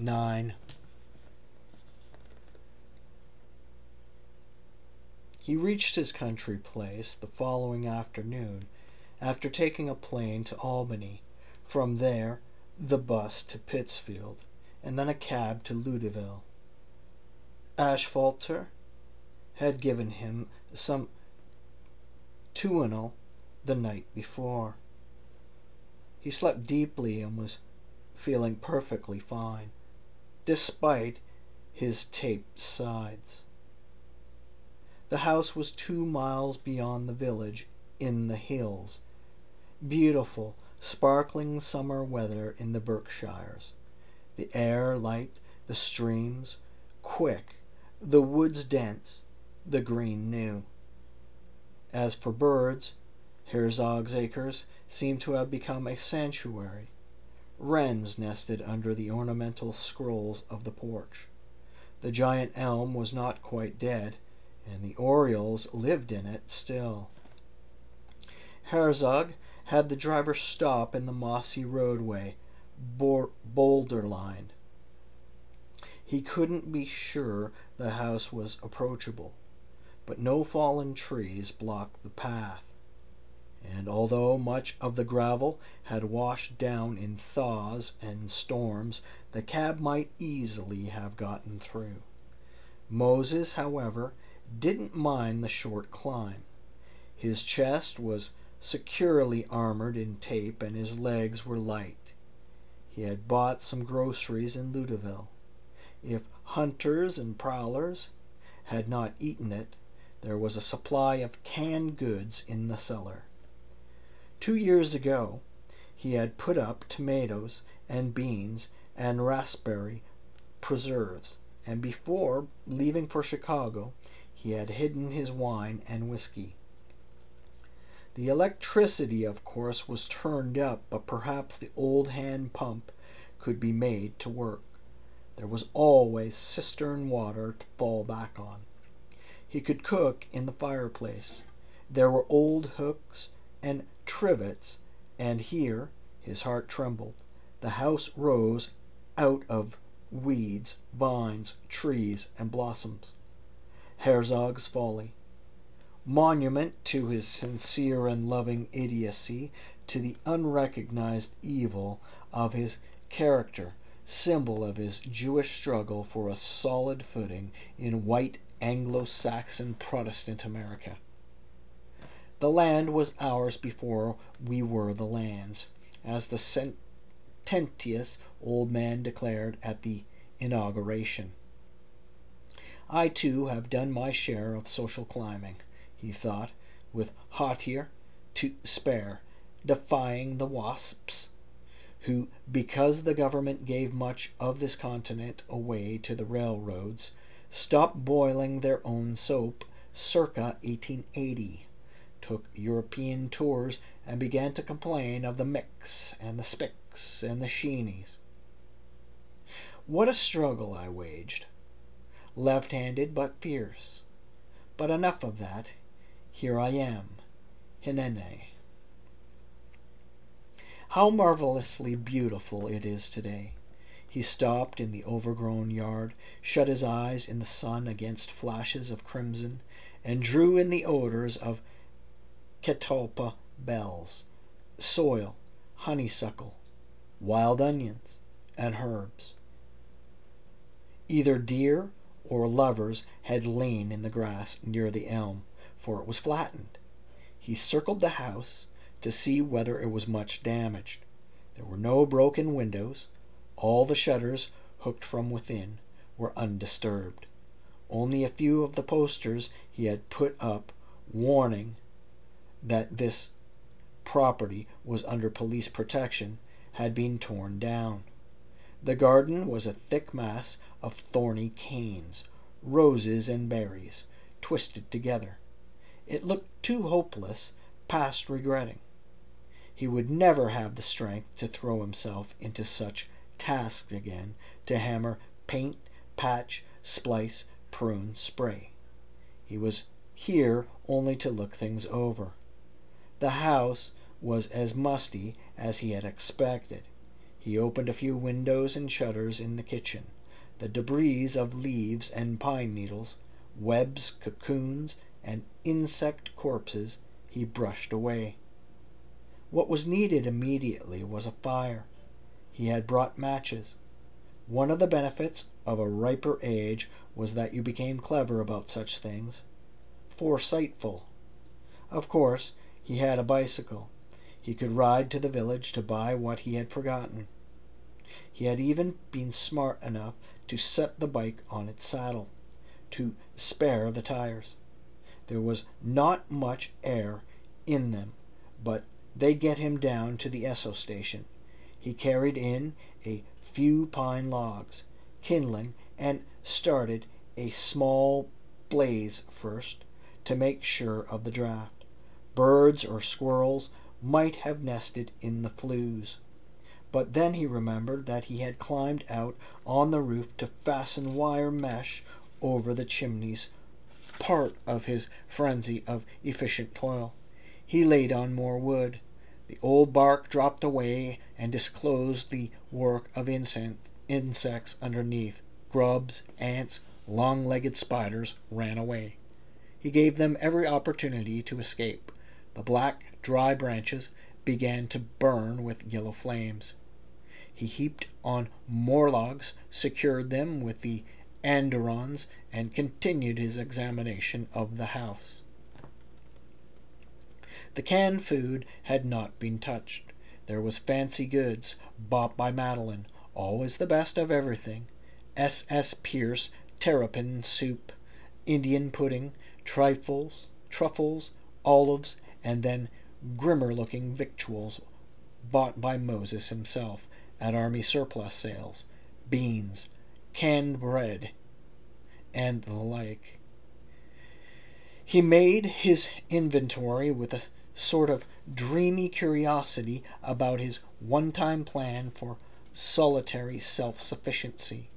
9. He reached his country place the following afternoon, after taking a plane to Albany, from there the bus to Pittsfield, and then a cab to Louisville. Ashfalter had given him some tuinal the night before. He slept deeply and was feeling perfectly fine, despite his taped sides. The house was 2 miles beyond the village, in the hills. Beautiful, sparkling summer weather in the Berkshires. The air light, the streams quick, the woods dense, the green new. As for birds, Herzog's acres seemed to have become a sanctuary. Wrens nested under the ornamental scrolls of the porch. The giant elm was not quite dead, and the orioles lived in it still. Herzog had the driver stop in the mossy roadway, boulder-lined. He couldn't be sure the house was approachable, but no fallen trees blocked the path. And although much of the gravel had washed down in thaws and storms, the cab might easily have gotten through. Moses, however, didn't mind the short climb. His chest was securely armored in tape, and his legs were light. He had bought some groceries in Louisville. If hunters and prowlers had not eaten it, there was a supply of canned goods in the cellar. 2 years ago, he had put up tomatoes and beans and raspberry preserves, and before leaving for Chicago, he had hidden his wine and whiskey. The electricity, of course, was turned up, but perhaps the old hand pump could be made to work. There was always cistern water to fall back on. He could cook in the fireplace. There were old hooks and trivets, and here his heart trembled. The house rose out of weeds, vines, trees, and blossoms. Herzog's Folly. Monument to his sincere and loving idiocy, to the unrecognized evil of his character, symbol of his Jewish struggle for a solid footing in white Anglo-Saxon Protestant America. The land was ours before we were the land's, as the sententious old man declared at the inauguration. I, too, have done my share of social climbing, he thought, with hauteur to spare, defying the wasps, who, because the government gave much of this continent away to the railroads, stopped boiling their own soap circa 1880, took European tours, and began to complain of the Micks and the Spicks and the Sheenies. What a struggle I waged, left-handed but fierce. But enough of that. Here I am, Hinene. How marvelously beautiful it is today. He stopped in the overgrown yard, shut his eyes in the sun against flashes of crimson, and drew in the odors of catalpa bells, soil, honeysuckle, wild onions, and herbs. Either deer or lovers had lain in the grass near the elm, for it was flattened. He circled the house to see whether it was much damaged. There were no broken windows. All the shutters, hooked from within, were undisturbed. Only a few of the posters he had put up, warning that this property was under police protection, had been torn down. The garden was a thick mass of thorny canes, roses and berries, twisted together. It looked too hopeless, past regretting. He would never have the strength to throw himself into such tasks again, to hammer, paint, patch, splice, prune, spray. He was here only to look things over. The house was as musty as he had expected. He opened a few windows and shutters in the kitchen. The debris of leaves and pine needles, webs, cocoons, and insect corpses he brushed away. What was needed immediately was a fire. He had brought matches. One of the benefits of a riper age was that you became clever about such things, foresightful. Of course, he had a bicycle. He could ride to the village to buy what he had forgotten. He had even been smart enough to set the bike on its saddle, to spare the tires. There was not much air in them, but they'd get him down to the Esso station. He carried in a few pine logs, kindling, and started a small blaze first to make sure of the draft. Birds or squirrels might have nested in the flues. But then he remembered that he had climbed out on the roof to fasten wire mesh over the chimneys, part of his frenzy of efficient toil. He laid on more wood. The old bark dropped away and disclosed the work of insects underneath. Grubs, ants, long-legged spiders ran away. He gave them every opportunity to escape. The black, dry branches began to burn with yellow flames. He heaped on more logs, secured them with the andirons, and continued his examination of the house. The canned food had not been touched. There was fancy goods, bought by Madeline, always the best of everything. S.S. Pierce terrapin soup, Indian pudding, truffles, olives, and then grimmer-looking victuals bought by Moses himself at army surplus sales, beans, canned bread, and the like. He made his inventory with a sort of dreamy curiosity about his one-time plan for solitary self-sufficiency.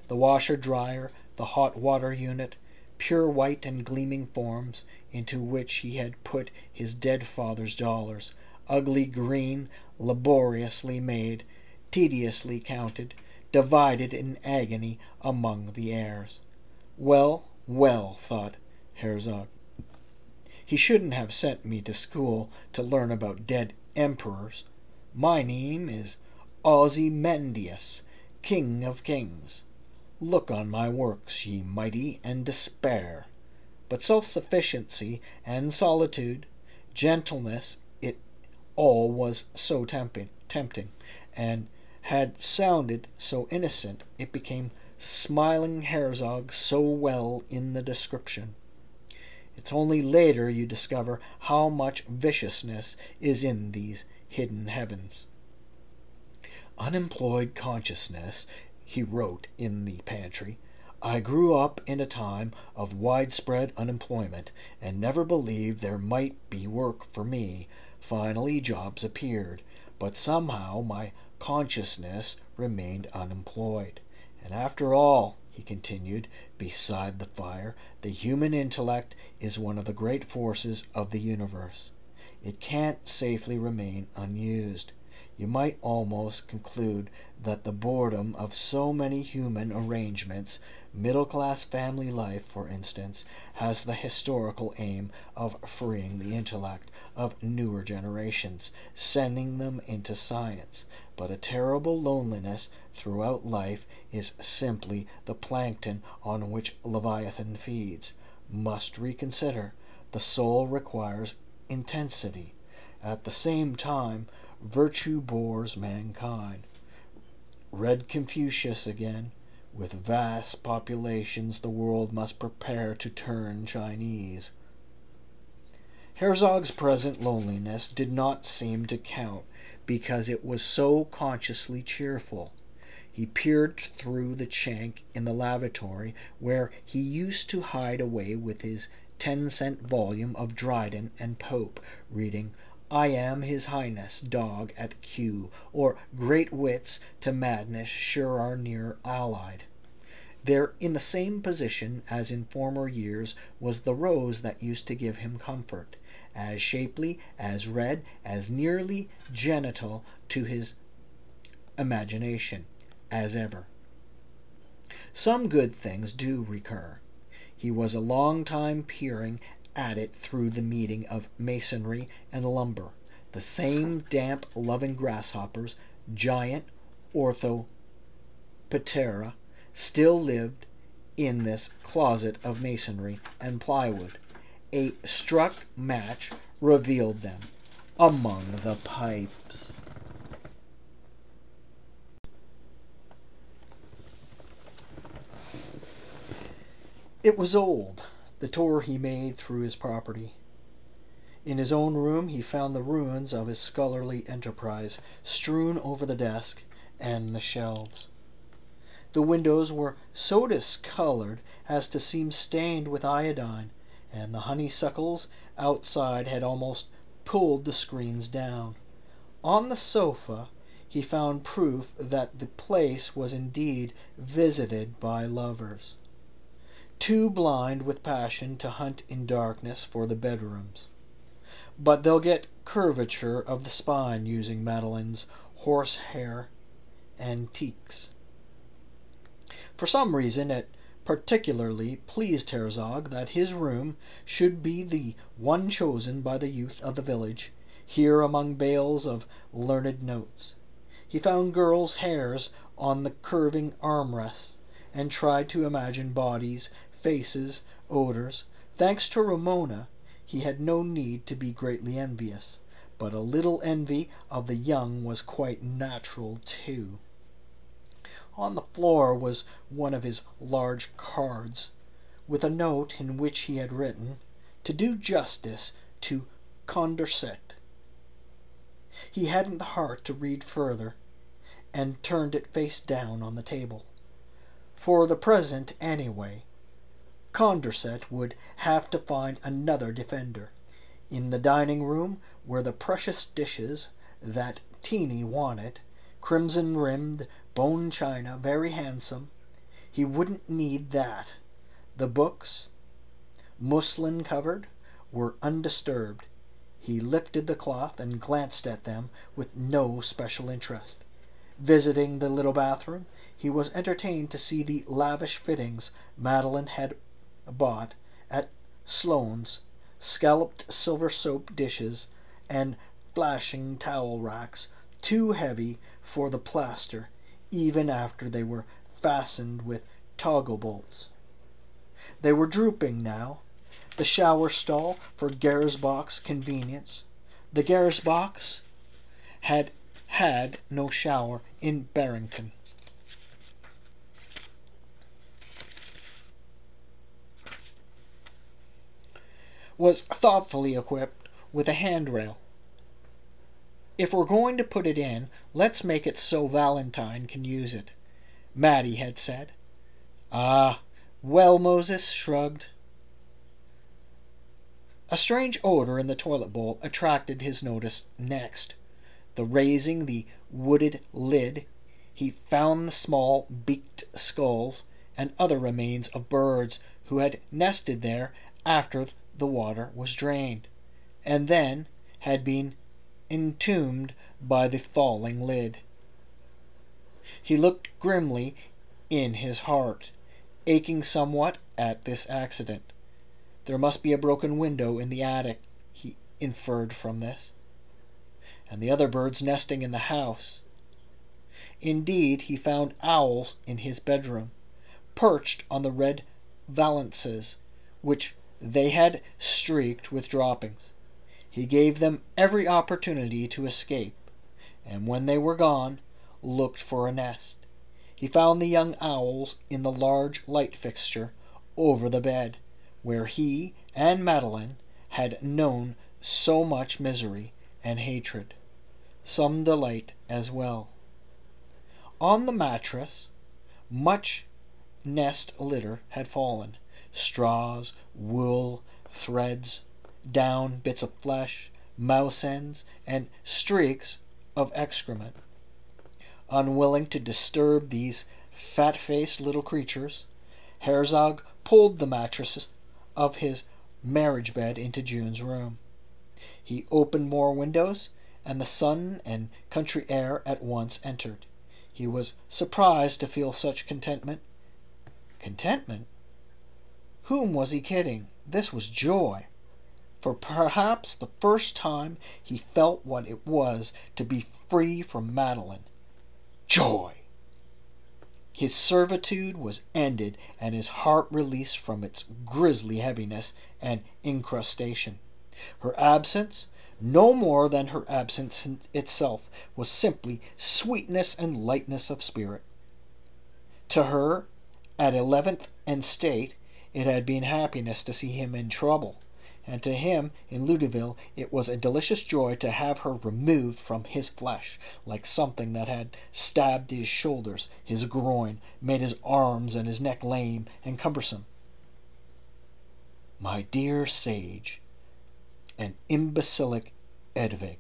The washer-dryer, the hot water unit, pure white and gleaming forms into which he had put his dead father's dollars, ugly green, laboriously made, tediously counted, divided in agony among the heirs. Well, well, thought Herzog. He shouldn't have sent me to school to learn about dead emperors. My name is Ozymandias, King of Kings. Look on my works, ye mighty, and despair. But self-sufficiency and solitude, gentleness, it all was so tempting, and had sounded so innocent, it became smiling Herzog so well in the description. It's only later you discover how much viciousness is in these hidden heavens. Unemployed consciousness, he wrote in the pantry. I grew up in a time of widespread unemployment and never believed there might be work for me. Finally, jobs appeared, but somehow my consciousness remained unemployed. And after all, he continued, beside the fire, the human intellect is one of the great forces of the universe. It can't safely remain unused. You might almost conclude that the boredom of so many human arrangements, middle-class family life, for instance, has the historical aim of freeing the intellect of newer generations, sending them into science. But a terrible loneliness throughout life is simply the plankton on which Leviathan feeds. Must reconsider. The soul requires intensity. At the same time, virtue bores mankind. Read Confucius again. With vast populations, the world must prepare to turn Chinese. Herzog's present loneliness did not seem to count because it was so consciously cheerful. He peered through the chink in the lavatory where he used to hide away with his 10-cent volume of Dryden and Pope, reading I Am His Highness, Dog at Q, or Great Wits to Madness Sure Are Near Allied. There, in the same position as in former years, was the rose that used to give him comfort, as shapely, as red, as nearly genital to his imagination, as ever. Some good things do recur. He was a long time peering at it through the meeting of masonry and lumber. The same damp-loving grasshoppers, giant Orthoptera, still lived in this closet of masonry and plywood. A struck match revealed them among the pipes. It was old, the tour he made through his property. In his own room he found the ruins of his scholarly enterprise strewn over the desk and the shelves. The windows were so discolored as to seem stained with iodine, and the honeysuckles outside had almost pulled the screens down. On the sofa he found proof that the place was indeed visited by lovers, too blind with passion to hunt in darkness for the bedrooms. But they'll get curvature of the spine using Madeline's horsehair antiques. For some reason it particularly pleased Herzog that his room should be the one chosen by the youth of the village, here among bales of learned notes. He found girls' hairs on the curving armrests, and tried to imagine bodies, faces, odors. Thanks to Ramona, he had no need to be greatly envious, but a little envy of the young was quite natural too. On the floor was one of his large cards, with a note in which he had written, "To do justice to Condorcet." He hadn't the heart to read further, and turned it face down on the table. For the present, anyway, Condorcet would have to find another defender. In the dining room were the precious dishes that Teeny wanted, crimson-rimmed bone china, very handsome. He wouldn't need that. The books, muslin-covered, were undisturbed. He lifted the cloth and glanced at them with no special interest. Visiting the little bathroom, he was entertained to see the lavish fittings Madeline had bought at Sloane's, scalloped silver soap dishes and flashing towel racks, too heavy for the plaster, even after they were fastened with toggle bolts. They were drooping now. The shower stall for Gersbach's convenience. The Gersbachs had had no shower in Barrington. Was thoughtfully equipped with a handrail. "If we're going to put it in, let's make it so Valentine can use it," Mattie had said. "Ah, well," Moses shrugged. A strange odor in the toilet bowl attracted his notice next. Raising the wooded lid, he found the small beaked skulls and other remains of birds who had nested there after the water was drained, and then had been entombed by the falling lid. He looked grimly in his heart, aching somewhat at this accident. There must be a broken window in the attic, he inferred from this, and the other birds nesting in the house. Indeed, he found owls in his bedroom, perched on the red valances, which they had streaked with droppings. He gave them every opportunity to escape, and when they were gone, looked for a nest. He found the young owls in the large light fixture over the bed, where he and Madeline had known so much misery and hatred, some delight as well. On the mattress, much nest litter had fallen, straws, wool, threads, down, bits of flesh, mouse ends, and streaks of excrement. Unwilling to disturb these fat-faced little creatures, Herzog pulled the mattress of his marriage bed into June's room. He opened more windows, and the sun and country air at once entered. He was surprised to feel such contentment. Contentment? Whom was he kidding? This was joy. For perhaps the first time he felt what it was to be free from Madeline. Joy! His servitude was ended and his heart released from its grisly heaviness and incrustation. Her absence, no more than her absence itself, was simply sweetness and lightness of spirit. To her, at 11th and State, it had been happiness to see him in trouble, and to him, in Ludeville, it was a delicious joy to have her removed from his flesh, like something that had stabbed his shoulders, his groin, made his arms and his neck lame and cumbersome. My dear sage, an imbecilic Hedvig,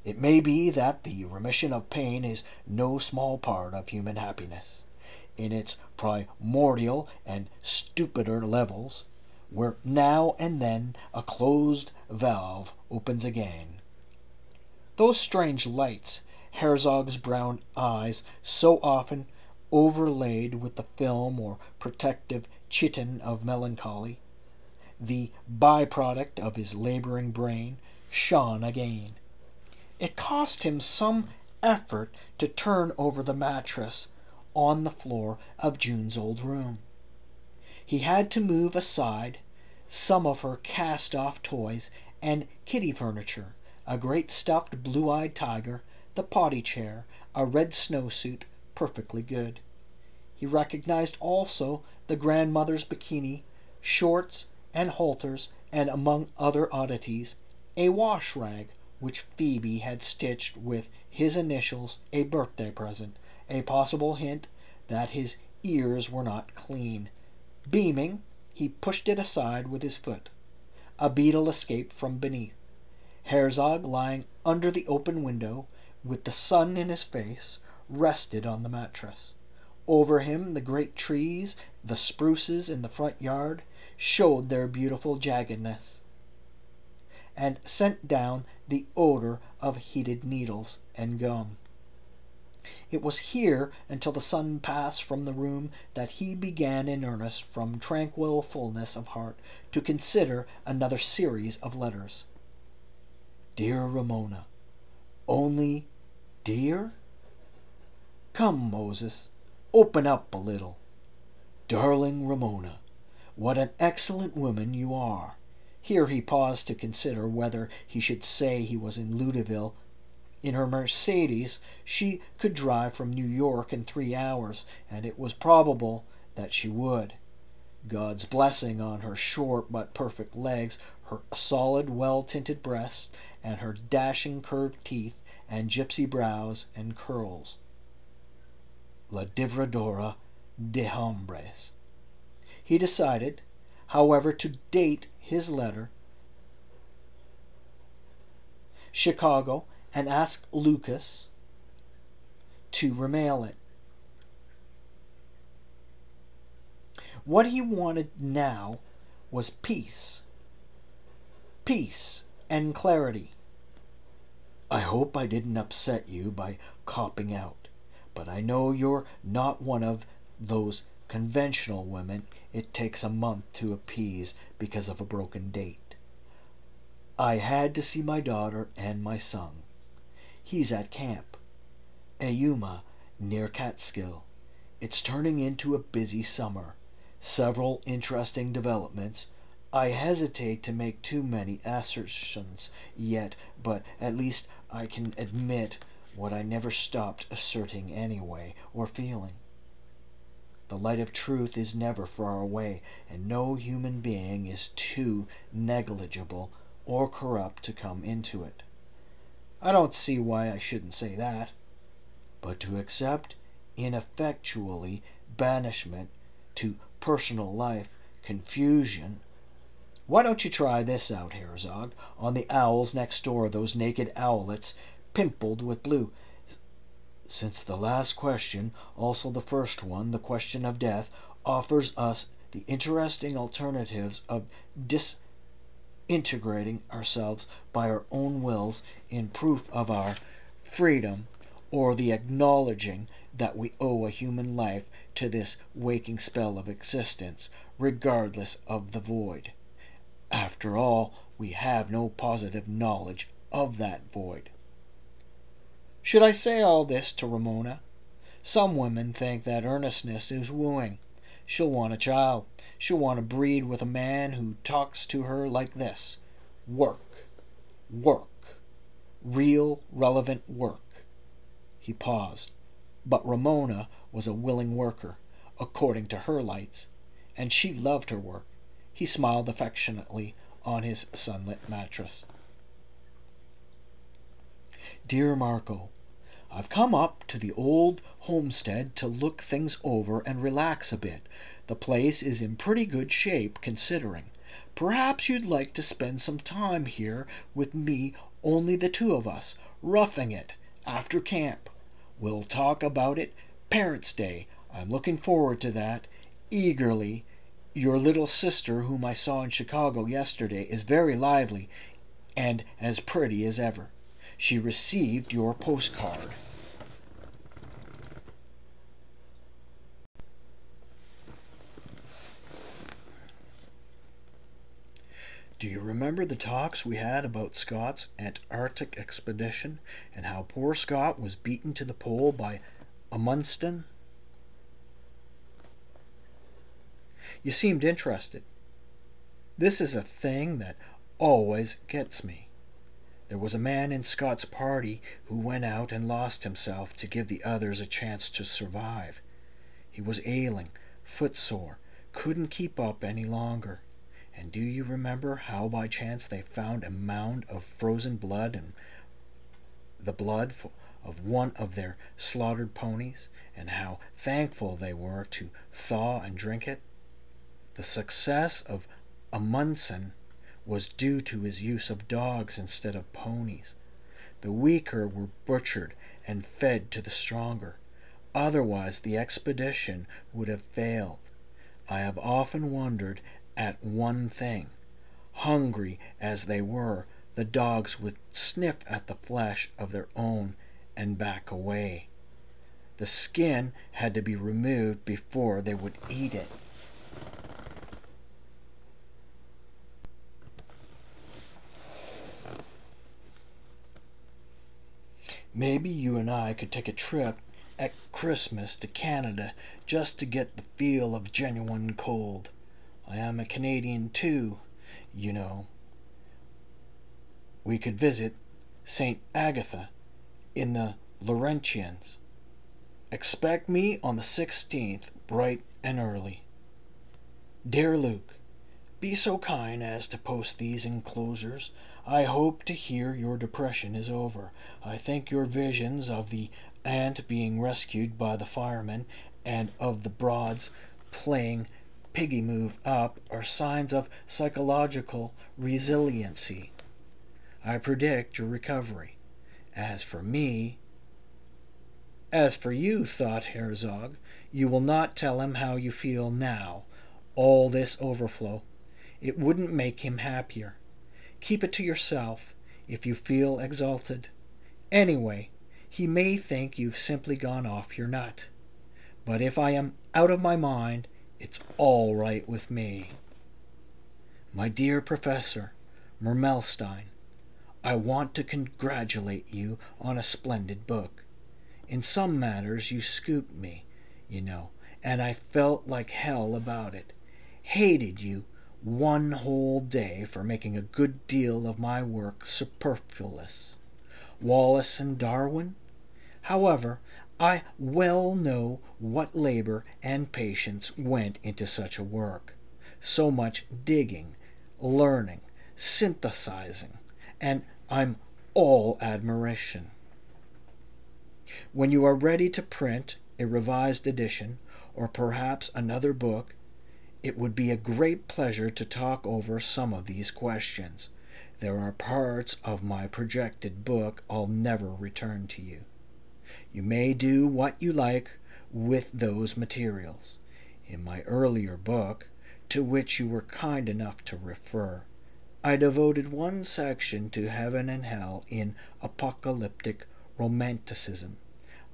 it may be that the remission of pain is no small part of human happiness. In its primordial and stupider levels, where now and then a closed valve opens again. Those strange lights, Herzog's brown eyes so often overlaid with the film or protective chitin of melancholy, the byproduct of his laboring brain, shone again. It cost him some effort to turn over the mattress on the floor of June's old room. He had to move aside some of her cast-off toys and kitty furniture, a great stuffed blue-eyed tiger, the potty chair, a red snowsuit, perfectly good. He recognized also the grandmother's bikini, shorts and halters, and among other oddities, a wash rag which Phoebe had stitched with his initials, a birthday present, a possible hint that his ears were not clean. Beaming, he pushed it aside with his foot. A beetle escaped from beneath. Herzog, lying under the open window, with the sun in his face, rested on the mattress. Over him the great trees, the spruces in the front yard, showed their beautiful jaggedness, and sent down the odor of heated needles and gum. It was here, until the sun passed from the room, that he began in earnest, from tranquil fullness of heart, to consider another series of letters. Dear Ramona, only dear? Come, Moses, open up a little. Darling Ramona, what an excellent woman you are. Here he paused to consider whether he should say he was in Ludeville. In her Mercedes she could drive from New York in 3 hours, and it was probable that she would. God's blessing on her short but perfect legs, her solid, well-tinted breasts, and her dashing curved teeth, and gypsy brows and curls. La Divradora de Hombres. He decided, however, to date his letter Chicago, and asked Lucas to remail it. What he wanted now was peace. Peace and clarity. I hope I didn't upset you by copping out, but I know you're not one of those conventional women it takes a month to appease because of a broken date. I had to see my daughter and my son. He's at camp, Yuma, near Catskill. It's turning into a busy summer. Several interesting developments. I hesitate to make too many assertions yet, but at least I can admit what I never stopped asserting anyway, or feeling. The light of truth is never far away, and no human being is too negligible or corrupt to come into it. I don't see why I shouldn't say that. But to accept ineffectually banishment to personal life, confusion. Why don't you try this out, Herzog, on the owls next door, those naked owlets pimpled with blue? Since the last question, also the first one, the question of death, offers us the interesting alternatives of disintegrating ourselves by our own wills in proof of our freedom, or the acknowledging that we owe a human life to this waking spell of existence, regardless of the void. After all, we have no positive knowledge of that void. Should I say all this to Ramona? Some women think that earnestness is wooing. She'll want a child. She'll want to breed with a man who talks to her like this. Work. Work. Real, relevant work. He paused. But Ramona was a willing worker, according to her lights, and she loved her work. He smiled affectionately on his sunlit mattress. Dear Marco, I've come up to the old homestead to look things over and relax a bit. The place is in pretty good shape, considering. Perhaps you'd like to spend some time here with me, only the two of us, roughing it, after camp. We'll talk about it Parents' Day. I'm looking forward to that. Eagerly. Your little sister, whom I saw in Chicago yesterday, is very lively and as pretty as ever. She received your postcard. Do you remember the talks we had about Scott's Antarctic expedition and how poor Scott was beaten to the pole by Amundsen? You seemed interested. This is a thing that always gets me. There was a man in Scott's party who went out and lost himself to give the others a chance to survive. He was ailing, footsore, couldn't keep up any longer. And do you remember how by chance they found a mound of frozen blood and the blood of one of their slaughtered ponies, and how thankful they were to thaw and drink it? The success of Amundsen was due to his use of dogs instead of ponies. The weaker were butchered and fed to the stronger. Otherwise, the expedition would have failed. I have often wondered at one thing. Hungry as they were, the dogs would sniff at the flesh of their own and back away. The skin had to be removed before they would eat it. Maybe you and I could take a trip at Christmas to Canada just to get the feel of genuine cold. I am a Canadian too, you know. We could visit St. Agatha in the Laurentians. Expect me on the 16th, bright and early. Dear Luke, be so kind as to post these enclosures. I hope to hear your depression is over. I think your visions of the aunt being rescued by the firemen and of the Broads playing piggy move up are signs of psychological resiliency. I predict your recovery. As for you, thought Herzog, you will not tell him how you feel now. All this overflow. It wouldn't make him happier. Keep it to yourself if you feel exalted. Anyway, he may think you've simply gone off your nut. But if I am out of my mind, it's all right with me. My dear Professor Mermelstein, I want to congratulate you on a splendid book. In some matters you scooped me, you know, and I felt like hell about it. Hated you one whole day for making a good deal of my work superfluous. Wallace and Darwin? However, I well know what labor and patience went into such a work. So much digging, learning, synthesizing, and I'm all admiration. When you are ready to print a revised edition, or perhaps another book, it would be a great pleasure to talk over some of these questions. There are parts of my projected book I'll never return to you. You may do what you like with those materials. In my earlier book, to which you were kind enough to refer, I devoted one section to heaven and hell in apocalyptic romanticism.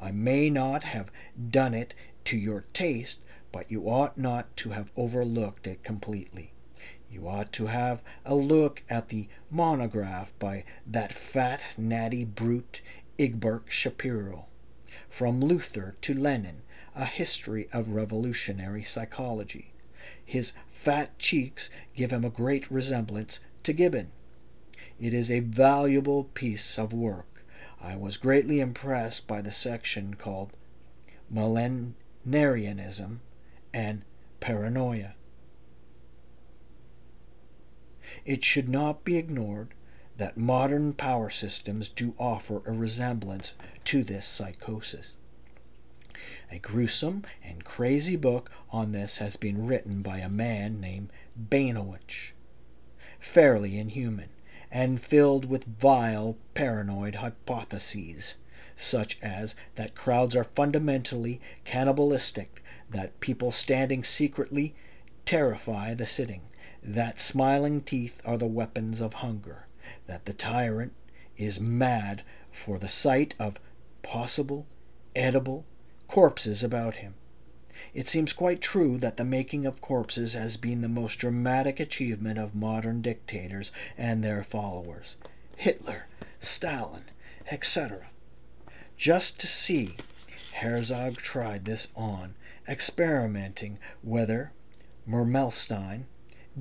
I may not have done it to your taste, but you ought not to have overlooked it completely. You ought to have a look at the monograph by that fat, natty brute, Egbert Shapiro. From Luther to Lenin, a history of revolutionary psychology. His fat cheeks give him a great resemblance to Gibbon. It is a valuable piece of work. I was greatly impressed by the section called Millenarianism and Paranoia. It should not be ignored that modern power systems do offer a resemblance to this psychosis. A gruesome and crazy book on this has been written by a man named Bellow, fairly inhuman, and filled with vile, paranoid hypotheses, such as that crowds are fundamentally cannibalistic, that people standing secretly terrify the sitting, that smiling teeth are the weapons of hunger, that the tyrant is mad for the sight of possible, edible corpses about him. It seems quite true that the making of corpses has been the most dramatic achievement of modern dictators and their followers, Hitler, Stalin, etc. Just to see, Herzog tried this on, experimenting whether Mermelstein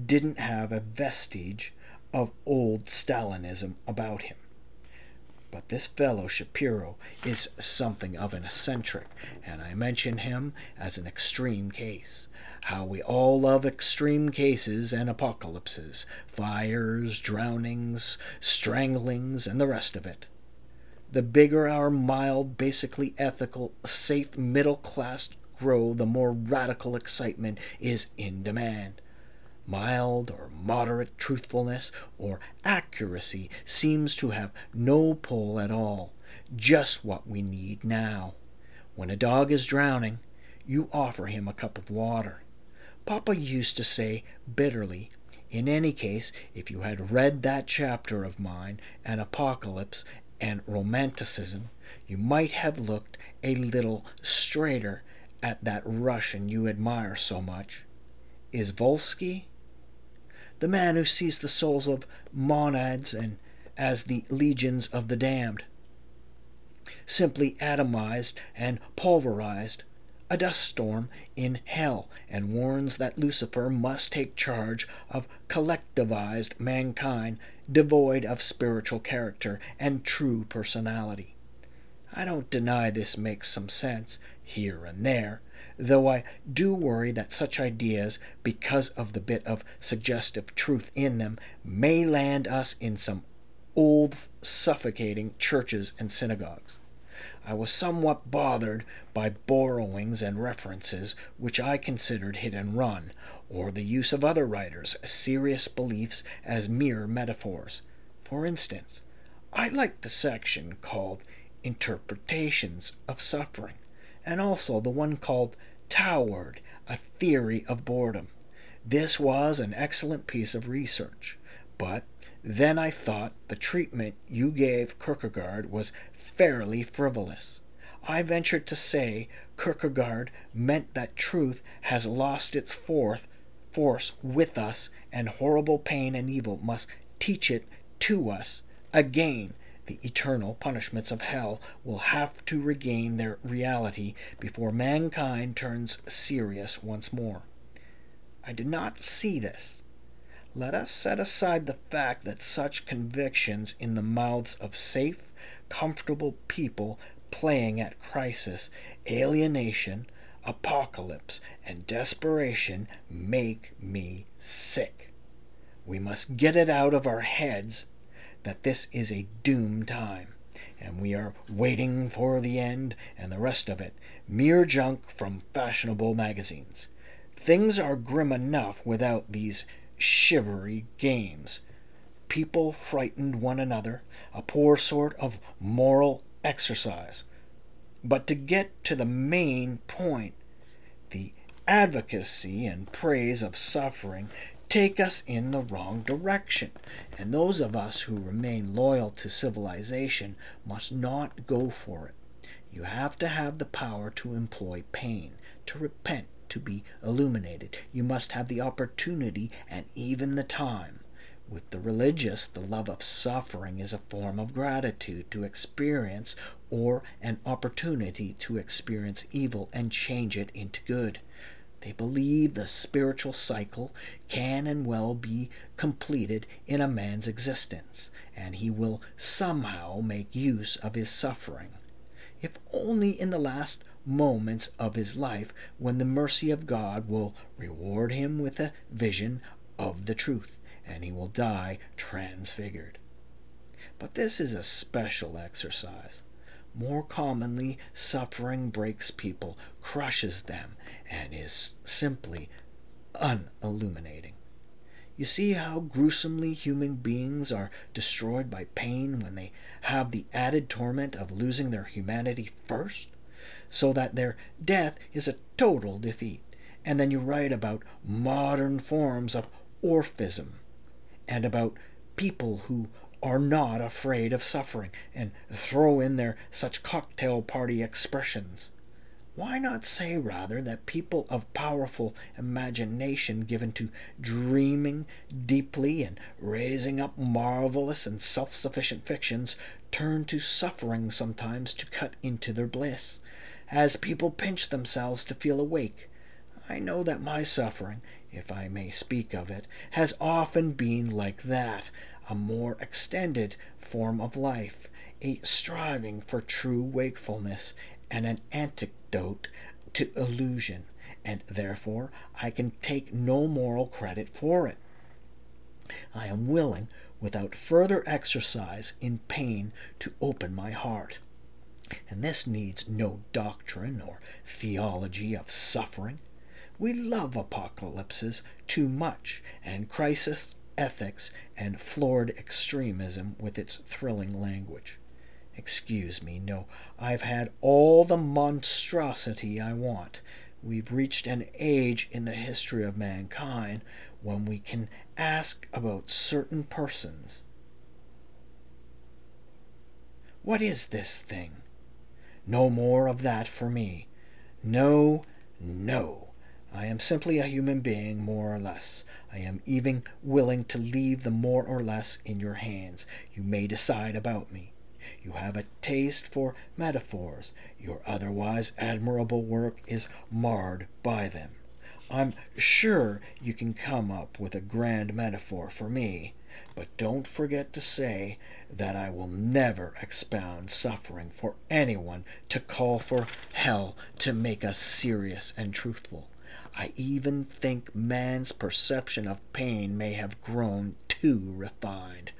didn't have a vestige of old Stalinism about him. But this fellow Shapiro is something of an eccentric, and I mention him as an extreme case. How we all love extreme cases and apocalypses, fires, drownings, stranglings, and the rest of it. The bigger our mild, basically ethical, safe middle class grow, the more radical excitement is in demand. Mild or moderate truthfulness or accuracy seems to have no pull at all, just what we need now. When a dog is drowning, you offer him a cup of water. Papa used to say bitterly, in any case, if you had read that chapter of mine, An Apocalypse and Romanticism, you might have looked a little straighter at that Russian you admire so much. Izvolsky? The man who sees the souls of monads and as the legions of the damned, simply atomized and pulverized, a dust storm in hell, and warns that Lucifer must take charge of collectivized mankind devoid of spiritual character and true personality. I don't deny this makes some sense here and there, though I do worry that such ideas, because of the bit of suggestive truth in them, may land us in some old, suffocating churches and synagogues. I was somewhat bothered by borrowings and references which I considered hit and run, or the use of other writers' serious beliefs as mere metaphors. For instance, I liked the section called Interpretations of Suffering, and also the one called Toward, A Theory of Boredom. This was an excellent piece of research, but then I thought the treatment you gave Kierkegaard was fairly frivolous. I ventured to say Kierkegaard meant that truth has lost its force with us, and horrible pain and evil must teach it to us. Again, the eternal punishments of hell will have to regain their reality before mankind turns serious once more. I did not see this. Let us set aside the fact that such convictions in the mouths of safe, comfortable people playing at crisis, alienation, apocalypse, and desperation make me sick. We must get it out of our heads that this is a doomed time, and we are waiting for the end and the rest of it, mere junk from fashionable magazines. Things are grim enough without these shivery games. People frightened one another, a poor sort of moral exercise. But to get to the main point, the advocacy and praise of suffering take us in the wrong direction, and those of us who remain loyal to civilization must not go for it. You have to have the power to employ pain, to repent, to be illuminated. You must have the opportunity and even the time. With the religious, the love of suffering is a form of gratitude to experience or an opportunity to experience evil and change it into good. They believe the spiritual cycle can and will be completed in a man's existence, and he will somehow make use of his suffering, if only in the last moments of his life, when the mercy of God will reward him with a vision of the truth, and he will die transfigured. But this is a special exercise. More commonly, suffering breaks people, crushes them, and is simply unilluminating. You see how gruesomely human beings are destroyed by pain when they have the added torment of losing their humanity first, so that their death is a total defeat. And then you write about modern forms of orphism and about people who are not afraid of suffering, and throw in there such cocktail party expressions. Why not say rather that people of powerful imagination, given to dreaming deeply and raising up marvelous and self-sufficient fictions, turn to suffering sometimes to cut into their bliss, as people pinch themselves to feel awake? I know that my suffering, if I may speak of it, has often been like that, a more extended form of life, a striving for true wakefulness, and an antidote to illusion, and therefore I can take no moral credit for it. I am willing, without further exercise in pain, to open my heart. And this needs no doctrine or theology of suffering. We love apocalypses too much, and crisis ethics and florid extremism with its thrilling language. Excuse me, no, I've had all the monstrosity I want. We've reached an age in the history of mankind when we can ask about certain persons, "What is this thing?" No more of that for me. No, no. I am simply a human being, more or less. I am even willing to leave the more or less in your hands. You may decide about me. You have a taste for metaphors. Your otherwise admirable work is marred by them. I'm sure you can come up with a grand metaphor for me, but don't forget to say that I will never expound suffering for anyone to call for hell to make us serious and truthful. I even think man's perception of pain may have grown too refined,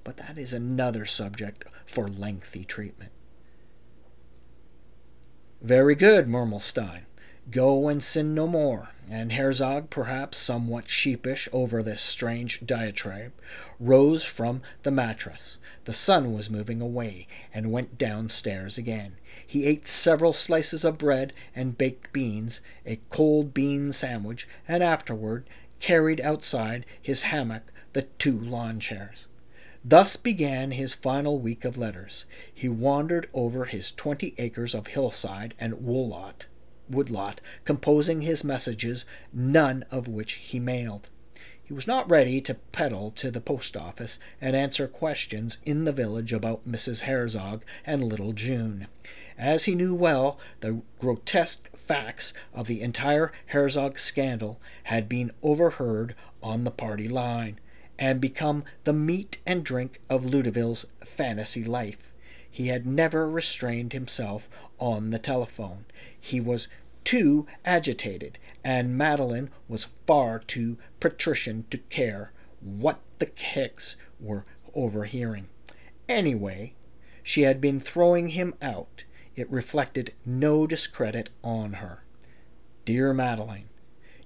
but that is another subject for lengthy treatment. Very good, Murmelstein. Go and sin no more. And Herzog, perhaps somewhat sheepish over this strange diatribe, rose from the mattress. The sun was moving away, and went downstairs again. He ate several slices of bread and baked beans, a cold bean sandwich, and afterward carried outside his hammock the 2 lawn chairs. Thus began his final week of letters. He wandered over his 20 acres of hillside and woodlot, composing his messages, none of which he mailed. He was not ready to pedal to the post office and answer questions in the village about Mrs. Herzog and little June. As he knew well, the grotesque facts of the entire Herzog scandal had been overheard on the party line, and become the meat and drink of Ludeville's fantasy life. He had never restrained himself on the telephone. He was too agitated, and Madeline was far too patrician to care what the Hicks were overhearing. Anyway, she had been throwing him out. It reflected no discredit on her. Dear Madeline,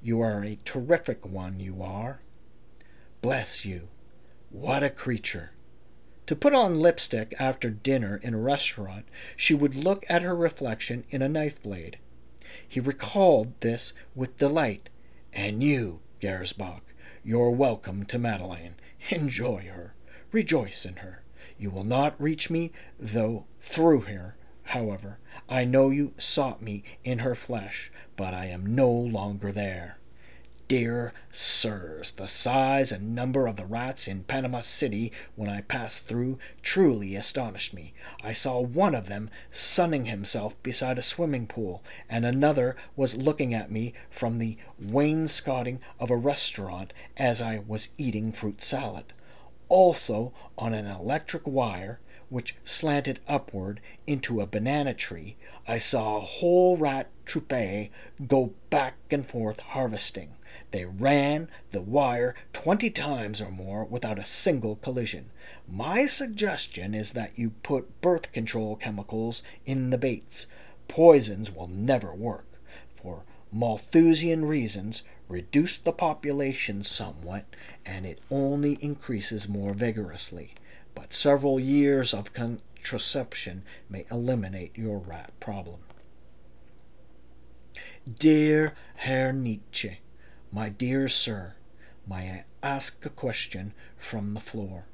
you are a terrific one, you are. Bless you. What a creature. To put on lipstick after dinner in a restaurant, she would look at her reflection in a knife blade. He recalled this with delight. And you, Gersbach, you're welcome to Madeline. Enjoy her. Rejoice in her. You will not reach me, though, through her, however, I know you sought me in her flesh, but I am no longer there. Dear sirs, the size and number of the rats in Panama City when I passed through truly astonished me. I saw one of them sunning himself beside a swimming pool, and another was looking at me from the wainscoting of a restaurant as I was eating fruit salad. Also, on an electric wire, which slanted upward into a banana tree, I saw a whole rat troupe go back and forth harvesting. They ran the wire 20 times or more without a single collision. My suggestion is that you put birth control chemicals in the baits. Poisons will never work. For Malthusian reasons, reduce the population somewhat, and it only increases more vigorously. But several years of contraception may eliminate your rat problem. Dear Herr Nietzsche, my dear sir, may I ask a question from the floor?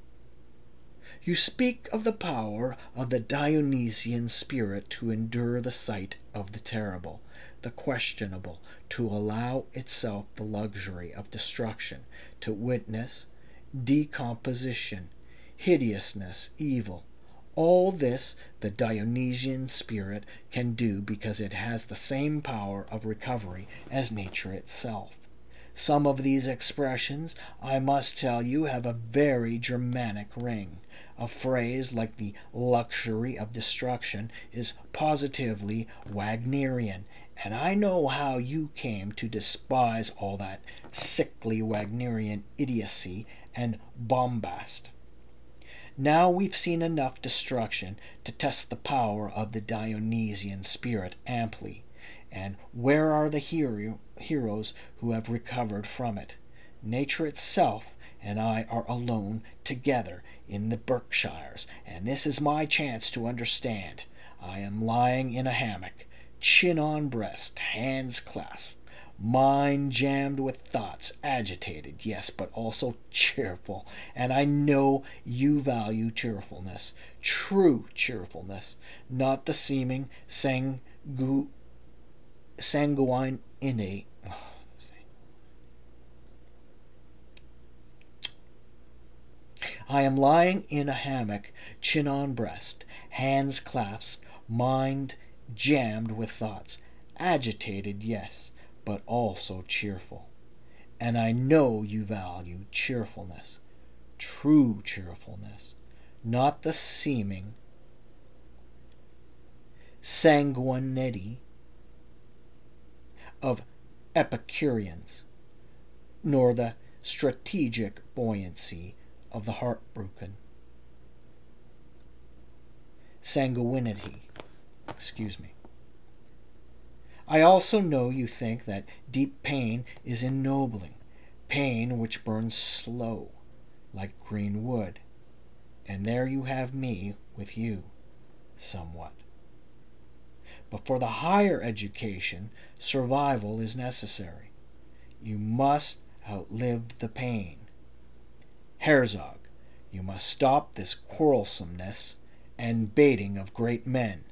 You speak of the power of the Dionysian spirit to endure the sight of the terrible, the questionable, to allow itself the luxury of destruction, to witness decomposition, hideousness, evil. All this the Dionysian spirit can do because it has the same power of recovery as nature itself. Some of these expressions, I must tell you, have a very Germanic ring. A phrase like the luxury of destruction is positively Wagnerian, and I know how you came to despise all that sickly Wagnerian idiocy and bombast. Now we've seen enough destruction to test the power of the Dionysian spirit amply. And where are the heroes who have recovered from it? Nature itself and I are alone together in the Berkshires, and this is my chance to understand. I am lying in a hammock, chin on breast, hands clasped, mind jammed with thoughts, agitated, yes, but also cheerful, and I know you value cheerfulness, true cheerfulness, not the seeming sanguine innate. I am lying in a hammock, chin on breast, hands clasped, mind jammed with thoughts, agitated, yes, but also cheerful. And I know you value cheerfulness, true cheerfulness, not the seeming sanguinity of Epicureans, nor the strategic buoyancy of the heartbroken. Sanguinity, I also know you think that deep pain is ennobling, pain which burns slow, like green wood, and there you have me with you, somewhat. But for the higher education, survival is necessary. You must outlive the pain. Herzog, you must stop this quarrelsomeness and baiting of great men.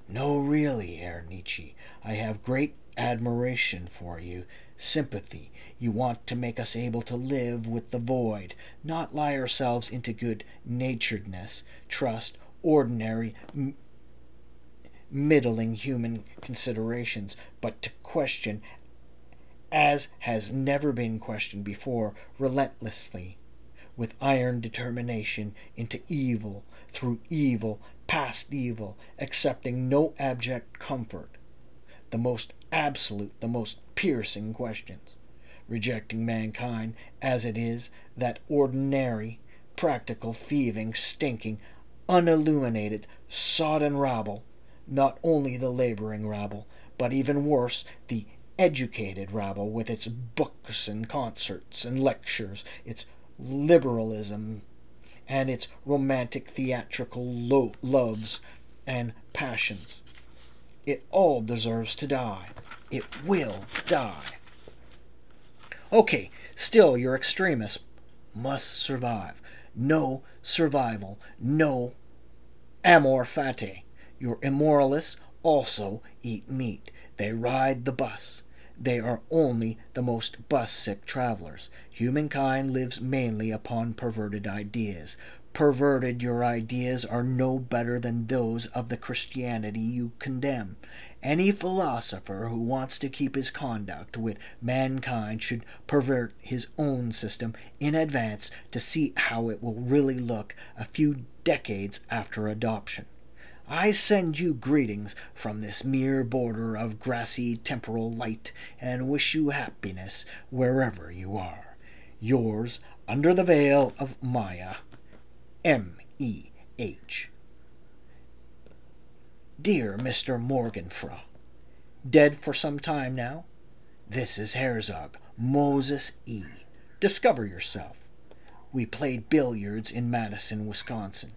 No, really, Herr Nietzsche, I have great admiration for you, sympathy. You want to make us able to live with the void, not lie ourselves into good-naturedness, trust ordinary middling human considerations, but to question, as has never been questioned before, relentlessly, with iron determination, into evil, through evil, past evil, accepting no abject comfort, the most absolute, the most piercing questions, rejecting mankind as it is, that ordinary, practical, thieving, stinking, unilluminated, sodden rabble, not only the laboring rabble, but even worse, the educated rabble, with its books and concerts and lectures, its liberalism, and its romantic theatrical loves and passions. It all deserves to die. It will die. Okay, still your extremists must survive. No survival, no amor fati. Your immoralists also eat meat. They ride the bus. They are only the most bus-sick travelers. Humankind lives mainly upon perverted ideas. Perverted, your ideas are no better than those of the Christianity you condemn. Any philosopher who wants to keep his conduct with mankind should pervert his own system in advance to see how it will really look a few decades after adoption. I send you greetings from this mere border of grassy temporal light, and wish you happiness wherever you are. Yours, under the veil of Maya, M.E.H. Dear Mr. Morgenfrau, dead for some time now? This is Herzog, Moses E. Discover yourself. We played billiards in Madison, Wisconsin.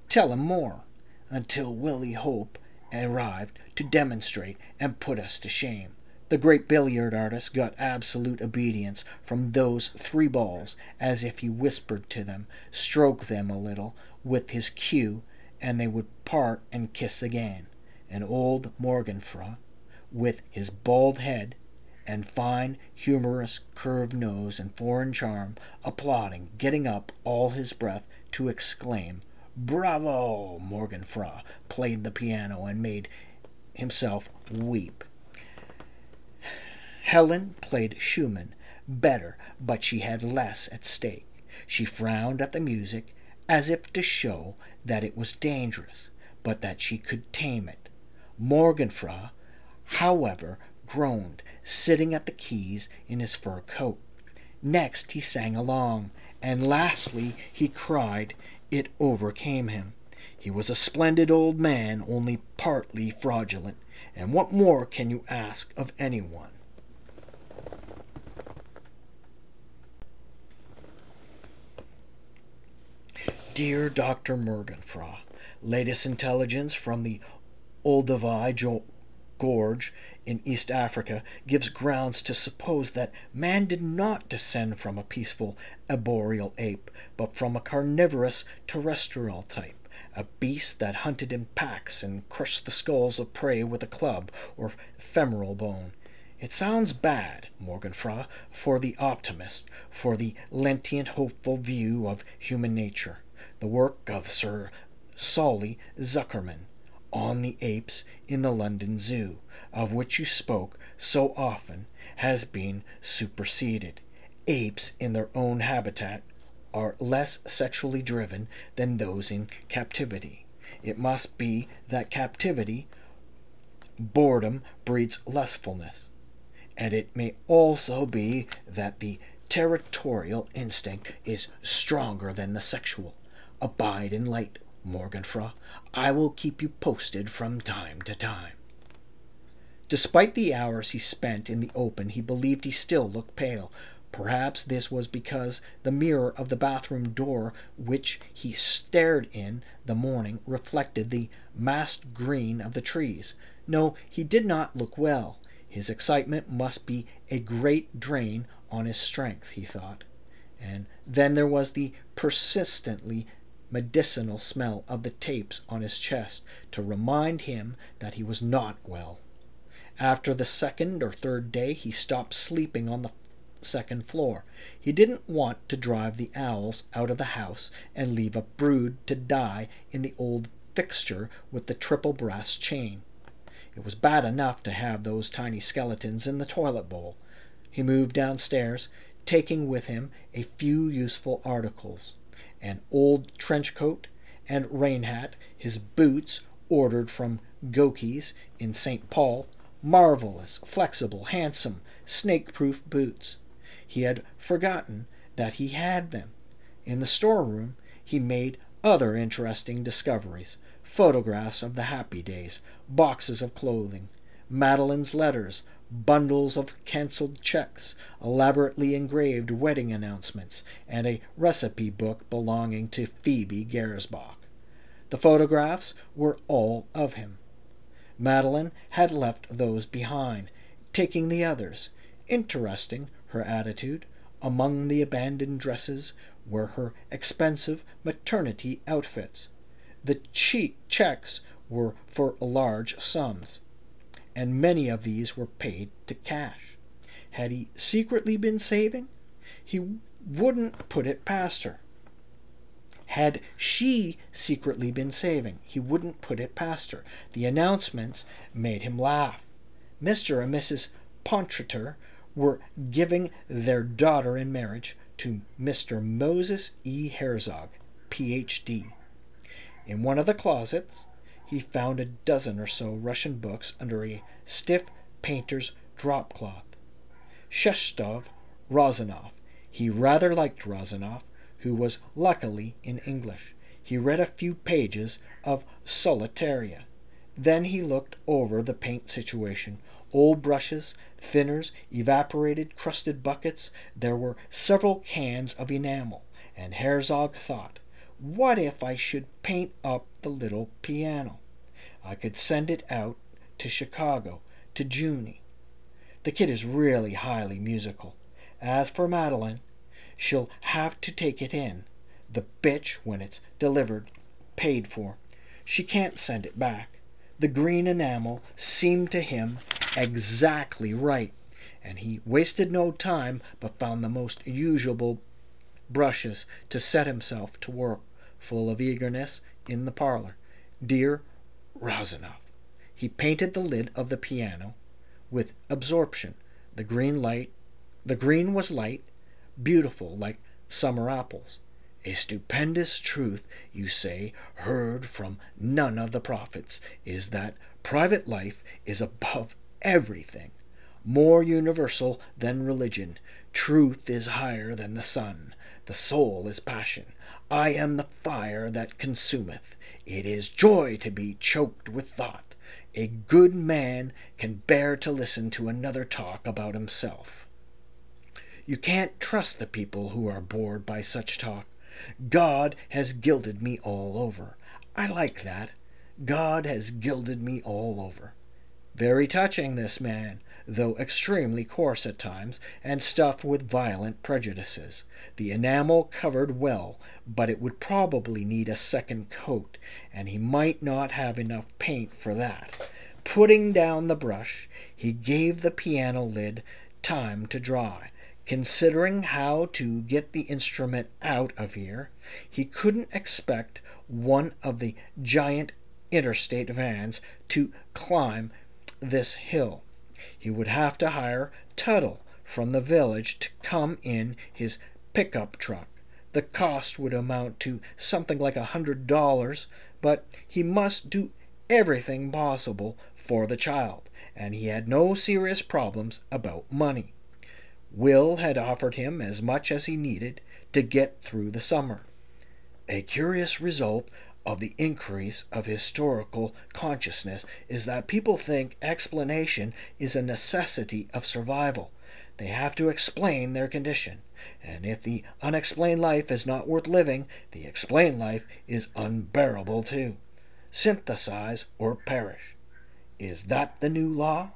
Tell him more. Until Willie Hope arrived to demonstrate and put us to shame. The great billiard artist got absolute obedience from those 3 balls, as if he whispered to them, stroke them a little with his cue, and they would part and kiss again. And old Morgenfrau, with his bald head and fine, humorous, curved nose and foreign charm, applauding, getting up all his breath to exclaim, "Bravo!" Morgenfrau played the piano and made himself weep. Helen played Schumann better, but she had less at stake. She frowned at the music, as if to show that it was dangerous, but that she could tame it. Morgenfrau, however, groaned, sitting at the keys in his fur coat. Next he sang along, and lastly he cried. It overcame him. He was a splendid old man, only partly fraudulent, and what more can you ask of anyone? Dear Dr. Morgenfrau, latest intelligence from the Olduvai Gorge in East Africa gives grounds to suppose that man did not descend from a peaceful arboreal ape, but from a carnivorous terrestrial type, a beast that hunted in packs and crushed the skulls of prey with a club or femoral bone. It sounds bad, Morgenfrau, for the optimist, for the lentient, hopeful view of human nature. The work of Sir Saul Zuckerman on the apes in the London Zoo, of which you spoke so often, has been superseded. Apes in their own habitat are less sexually driven than those in captivity. It must be that captivity, boredom breeds lustfulness, and it may also be that the territorial instinct is stronger than the sexual. Abide in light, Morgenfrau. I will keep you posted from time to time. Despite the hours he spent in the open, he believed he still looked pale. Perhaps this was because the mirror of the bathroom door which he stared in the morning reflected the massed green of the trees. No, he did not look well. His excitement must be a great drain on his strength, he thought. And then there was the persistently medicinal smell of the tapes on his chest to remind him that he was not well. After the 2nd or 3rd day, he stopped sleeping on the 2nd floor. He didn't want to drive the owls out of the house and leave a brood to die in the old fixture with the triple brass chain. It was bad enough to have those tiny skeletons in the toilet bowl. He moved downstairs, taking with him a few useful articles: an old trench coat and rain hat, his boots ordered from Gokey's in St. Paul, marvelous, flexible, handsome, snake-proof boots. He had forgotten that he had them. In the storeroom he made other interesting discoveries: photographs of the happy days, boxes of clothing, Madeline's letters, bundles of cancelled checks, elaborately engraved wedding announcements, and a recipe book belonging to Phoebe Gersbach. The photographs were all of him. Madeline had left those behind, taking the others. Interesting, her attitude. Among the abandoned dresses were her expensive maternity outfits. The checks were for large sums, and many of these were paid to cash. Had he secretly been saving? He wouldn't put it past her. Had she secretly been saving? He wouldn't put it past her. The announcements made him laugh. Mr. and Mrs. Pontreter were giving their daughter in marriage to Mr. Moses E. Herzog, Ph.D. In one of the closets, he found a dozen or so Russian books under a stiff painter's drop-cloth. Shestov Rozanov. He rather liked Rozanov, who was luckily in English. He read a few pages of Solitaria. Then he looked over the paint situation. Old brushes, thinners, evaporated, crusted buckets. There were several cans of enamel, and Herzog thought, what if I should paint up the little piano? I could send it out to Chicago, to Junie. The kid is really highly musical. As for Madeline, she'll have to take it in, the bitch, when it's delivered, paid for. She can't send it back. The green enamel seemed to him exactly right, and he wasted no time but found the most usable brushes to set himself to work, full of eagerness, in the parlor. Dear Rozanov. He painted the lid of the piano with absorption. The green was light, beautiful like summer apples. A stupendous truth, you say, heard from none of the prophets, is that private life is above everything, more universal than religion. Truth is higher than the sun. The soul is passion. I am the fire that consumeth. It is joy to be choked with thought. A good man can bear to listen to another talk about himself. You can't trust the people who are bored by such talk. God has gilded me all over. I like that. God has gilded me all over. Very touching, this man, though extremely coarse at times, and stuffed with violent prejudices. The enamel covered well, but it would probably need a second coat, and he might not have enough paint for that. Putting down the brush, he gave the piano lid time to dry. Considering how to get the instrument out of here, he couldn't expect one of the giant interstate vans to climb this hill. He would have to hire Tuttle from the village to come in his pickup truck. The cost would amount to something like $100, but he must do everything possible for the child, and he had no serious problems about money. Will had offered him as much as he needed to get through the summer. A curious result of the increase of historical consciousness is that people think explanation is a necessity of survival. They have to explain their condition, and if the unexplained life is not worth living, the explained life is unbearable too. Synthesize or perish. Is that the new law?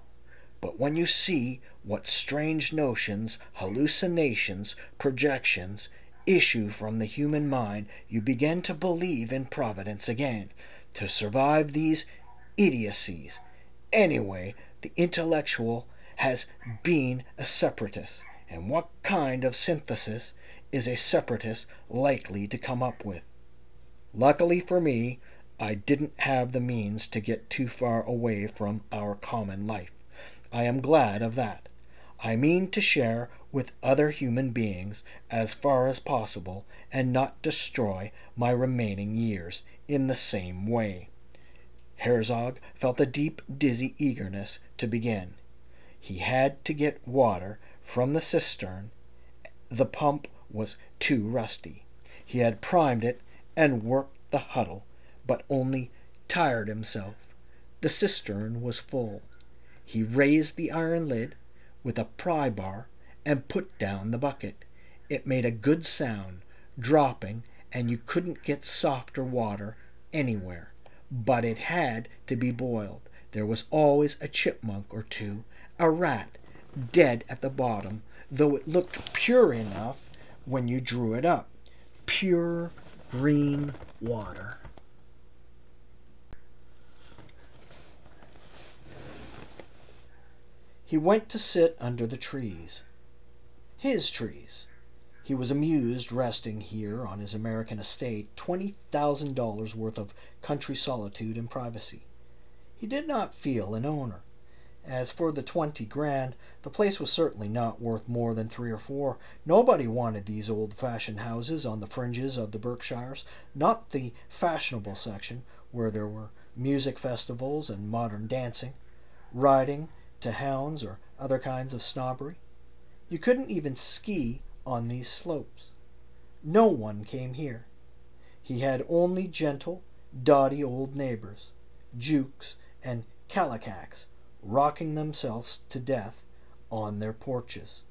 But when you see what strange notions, hallucinations, projections issue from the human mind, you begin to believe in providence again. To survive these idiocies, anyway, the intellectual has been a separatist. And what kind of synthesis is a separatist likely to come up with? Luckily for me, I didn't have the means to get too far away from our common life. I am glad of that. I mean to share with other human beings as far as possible and not destroy my remaining years in the same way. Herzog felt a deep, dizzy eagerness to begin. He had to get water from the cistern. The pump was too rusty. He had primed it and worked the huddle, but only tired himself. The cistern was full. He raised the iron lid with a pry bar and put down the bucket. It made a good sound, dropping, and you couldn't get softer water anywhere. But it had to be boiled. There was always a chipmunk or two, a rat, dead at the bottom, though it looked pure enough when you drew it up. Pure green water. He went to sit under the trees. His trees. He was amused resting here on his American estate, $20,000 worth of country solitude and privacy. He did not feel an owner. As for the 20 grand, the place was certainly not worth more than 3 or 4. Nobody wanted these old-fashioned houses on the fringes of the Berkshires, not the fashionable section, where there were music festivals and modern dancing, riding to hounds or other kinds of snobbery. You couldn't even ski on these slopes. No one came here. He had only gentle, dotty old neighbors, Jukes and Kallikaks, rocking themselves to death on their porches,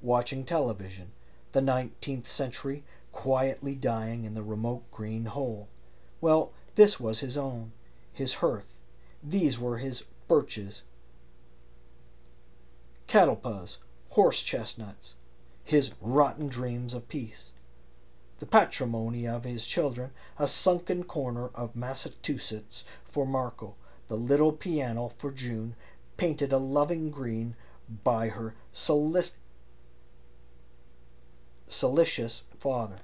watching television, the 19th century quietly dying in the remote green hole. Well, this was his own, his hearth. These were his birches, catalpas, horse chestnuts, his rotten dreams of peace. The patrimony of his children, a sunken corner of Massachusetts for Marco, the little piano for June, painted a loving green by her solicitous father.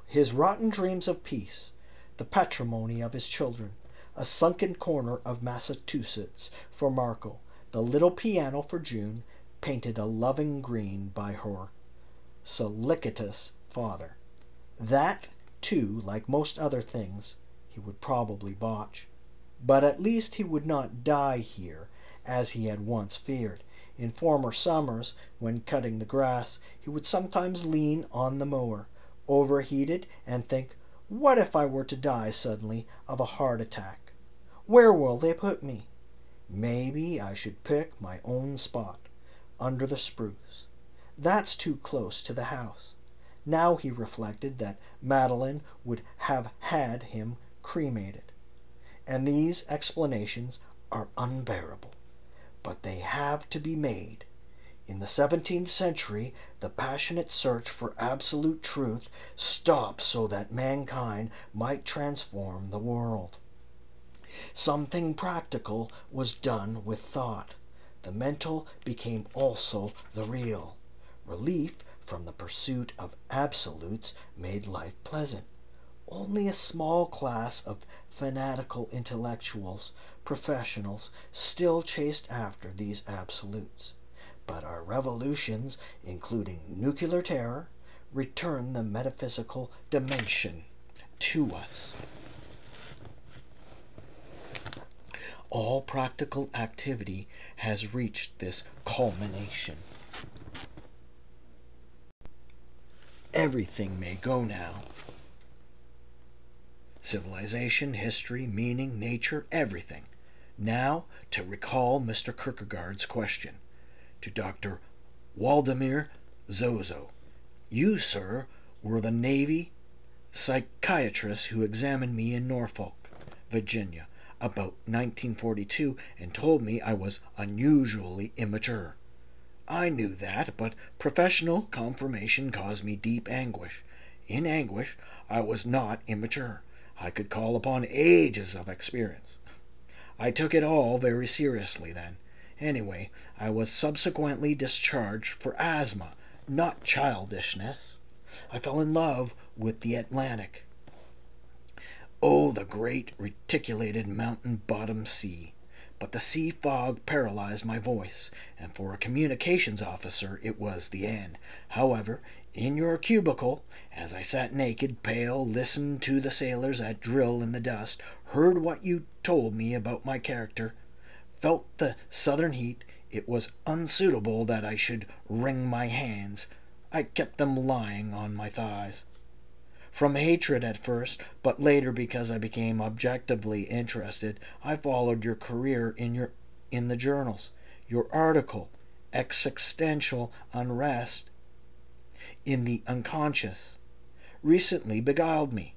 His rotten dreams of peace, the patrimony of his children, a sunken corner of Massachusetts for Marco, the little piano for June, painted a loving green by her solicitous father. That, too, like most other things, he would probably botch. But at least he would not die here, as he had once feared. In former summers, when cutting the grass, he would sometimes lean on the mower, overheated, and think, what if I were to die suddenly of a heart attack? Where will they put me? Maybe I should pick my own spot, under the spruce. That's too close to the house. Now he reflected that Madeline would have had him cremated. And these explanations are unbearable. But they have to be made. In the 17th century, the passionate search for absolute truth stopped so that mankind might transform the world. Something practical was done with thought. The mental became also the real. Relief from the pursuit of absolutes made life pleasant. Only a small class of fanatical intellectuals, professionals, still chased after these absolutes. But our revolutions, including nuclear terror, return the metaphysical dimension to us. All practical activity has reached this culmination. Everything may go now. Civilization, history, meaning, nature, everything. Now, to recall Mr. Kierkegaard's question to Dr. Waldemar Zozo. You, sir, were the Navy psychiatrist who examined me in Norfolk, Virginia, about 1942 and told me I was unusually immature. I knew that, but professional confirmation caused me deep anguish. In anguish, I was not immature. I could call upon ages of experience. I took it all very seriously then. Anyway, I was subsequently discharged for asthma, not childishness. I fell in love with the Atlantic. Oh, the great reticulated mountain-bottom sea. But the sea fog paralyzed my voice, and for a communications officer it was the end. However, in your cubicle, as I sat naked, pale, listened to the sailors at drill in the dust, heard what you told me about my character, felt the southern heat, it was unsuitable that I should wring my hands. I kept them lying on my thighs. From hatred at first, but later because I became objectively interested, I followed your career in the journals. Your article, Existential Unrest in the Unconscious, recently beguiled me.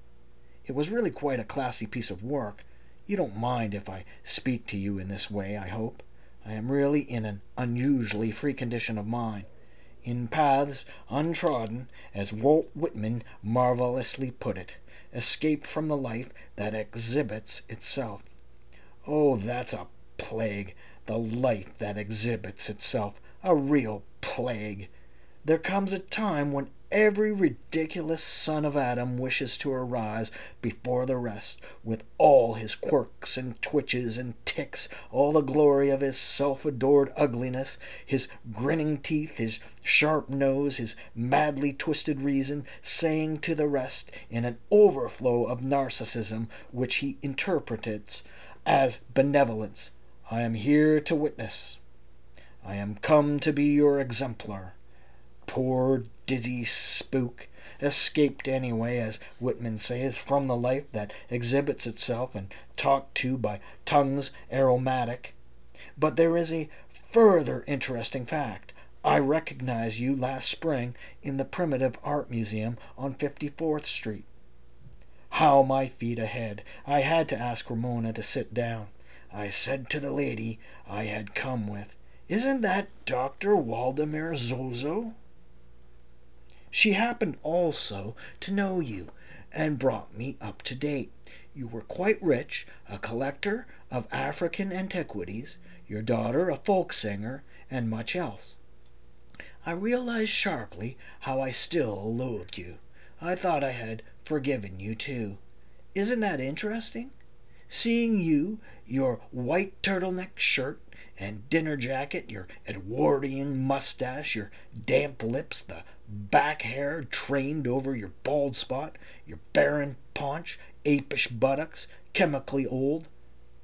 It was really quite a classy piece of work. You don't mind if I speak to you in this way, I hope. I am really in an unusually free condition of mind. in paths untrodden, as Walt Whitman marvelously put it, escape from the life that exhibits itself. Oh, that's a plague, the life that exhibits itself, a real plague. There comes a time when every ridiculous son of Adam wishes to arise before the rest, with all his quirks and twitches and ticks, all the glory of his self-adored ugliness, his grinning teeth, his sharp nose, his madly twisted reason, saying to the rest, in an overflow of narcissism which he interprets as benevolence, I am here to witness. I am come to be your exemplar. Poor dizzy spook, escaped anyway, as Whitman says, from the life that exhibits itself and talked to by tongues aromatic. But there is a further interesting fact. I recognized you last spring in the Primitive Art Museum on 54th Street. How my feet ahead! I had to ask Ramona to sit down. I said to the lady I had come with, "Isn't that Dr. Waldemar Zozo?" She happened also to know you, and brought me up to date. You were quite rich, a collector of African antiquities, your daughter a folk singer, and much else. I realized sharply how I still loathed you. I thought I had forgiven you, too. Isn't that interesting? Seeing you, your white turtleneck shirt and dinner jacket, your Edwardian mustache, your damp lips, the back hair trained over your bald spot, your barren paunch, apish buttocks, chemically old.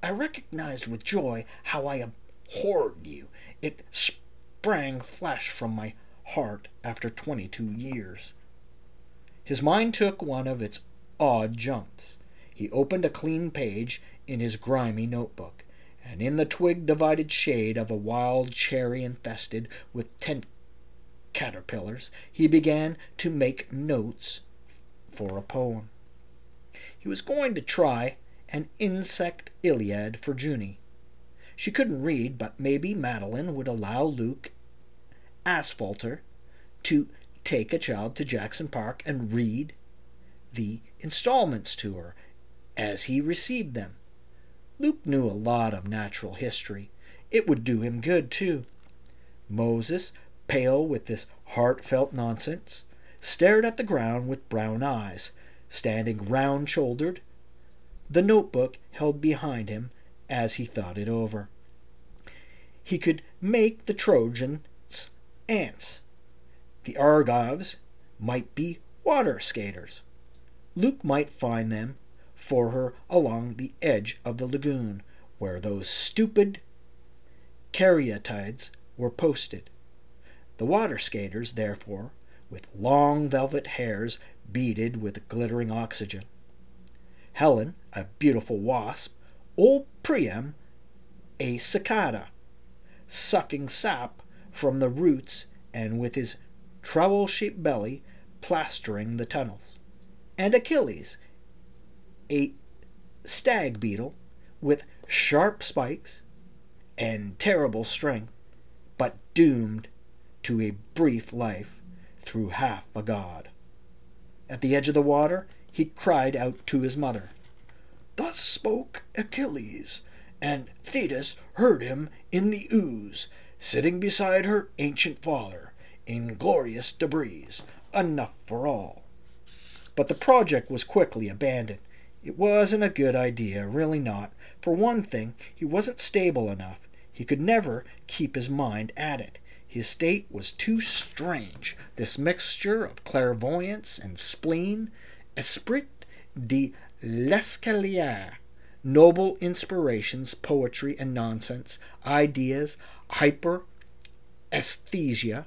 I recognized with joy how I abhorred you. It sprang flesh from my heart after 22 years. His mind took one of its odd jumps. He opened a clean page in his grimy notebook, and in the twig-divided shade of a wild cherry infested with tent caterpillars, he began to make notes for a poem. He was going to try an insect Iliad for Junie. She couldn't read, but maybe Madeline would allow Luke Asphalter to take a child to Jackson Park and read the installments to her as he received them. Luke knew a lot of natural history. It would do him good, too. Moses, pale with this heartfelt nonsense, stared at the ground with brown eyes, standing round-shouldered, the notebook held behind him as he thought it over. He could make the Trojans ants. The Argives might be water skaters. Luke might find them for her along the edge of the lagoon, where those stupid caryatides were posted. The water skaters, therefore, with long velvet hairs beaded with glittering oxygen. Helen, a beautiful wasp. Old Priam, a cicada, sucking sap from the roots and with his trowel-shaped belly plastering the tunnels. And Achilles, a stag beetle with sharp spikes and terrible strength, but doomed to a brief life through half a god. At the edge of the water, he cried out to his mother, "Thus spoke Achilles, and Thetis heard him in the ooze, sitting beside her ancient father, in glorious debris, enough for all." But the project was quickly abandoned. It wasn't a good idea, really not. For one thing, he wasn't stable enough. He could never keep his mind at it. His state was too strange, this mixture of clairvoyance and spleen, esprit de l'escalier, noble inspirations, poetry and nonsense, ideas, hyper-aesthesia.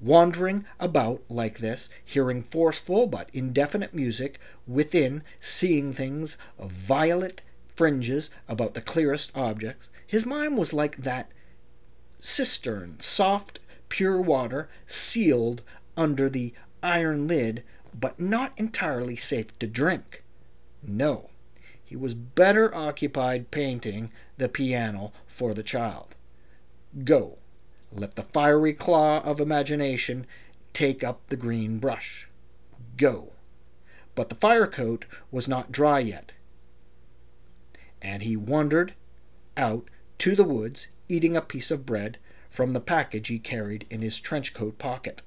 Wandering about like this, hearing forceful but indefinite music within, seeing things of violet fringes about the clearest objects, his mind was like that cistern, soft, pure water, sealed under the iron lid, but not entirely safe to drink. No, he was better occupied painting the piano for the child. Go, Let the fiery claw of imagination take up the green brush. Go. But the fire coat was not dry yet, and he wandered out to the woods, eating a piece of bread from the package he carried in his trench coat pocket.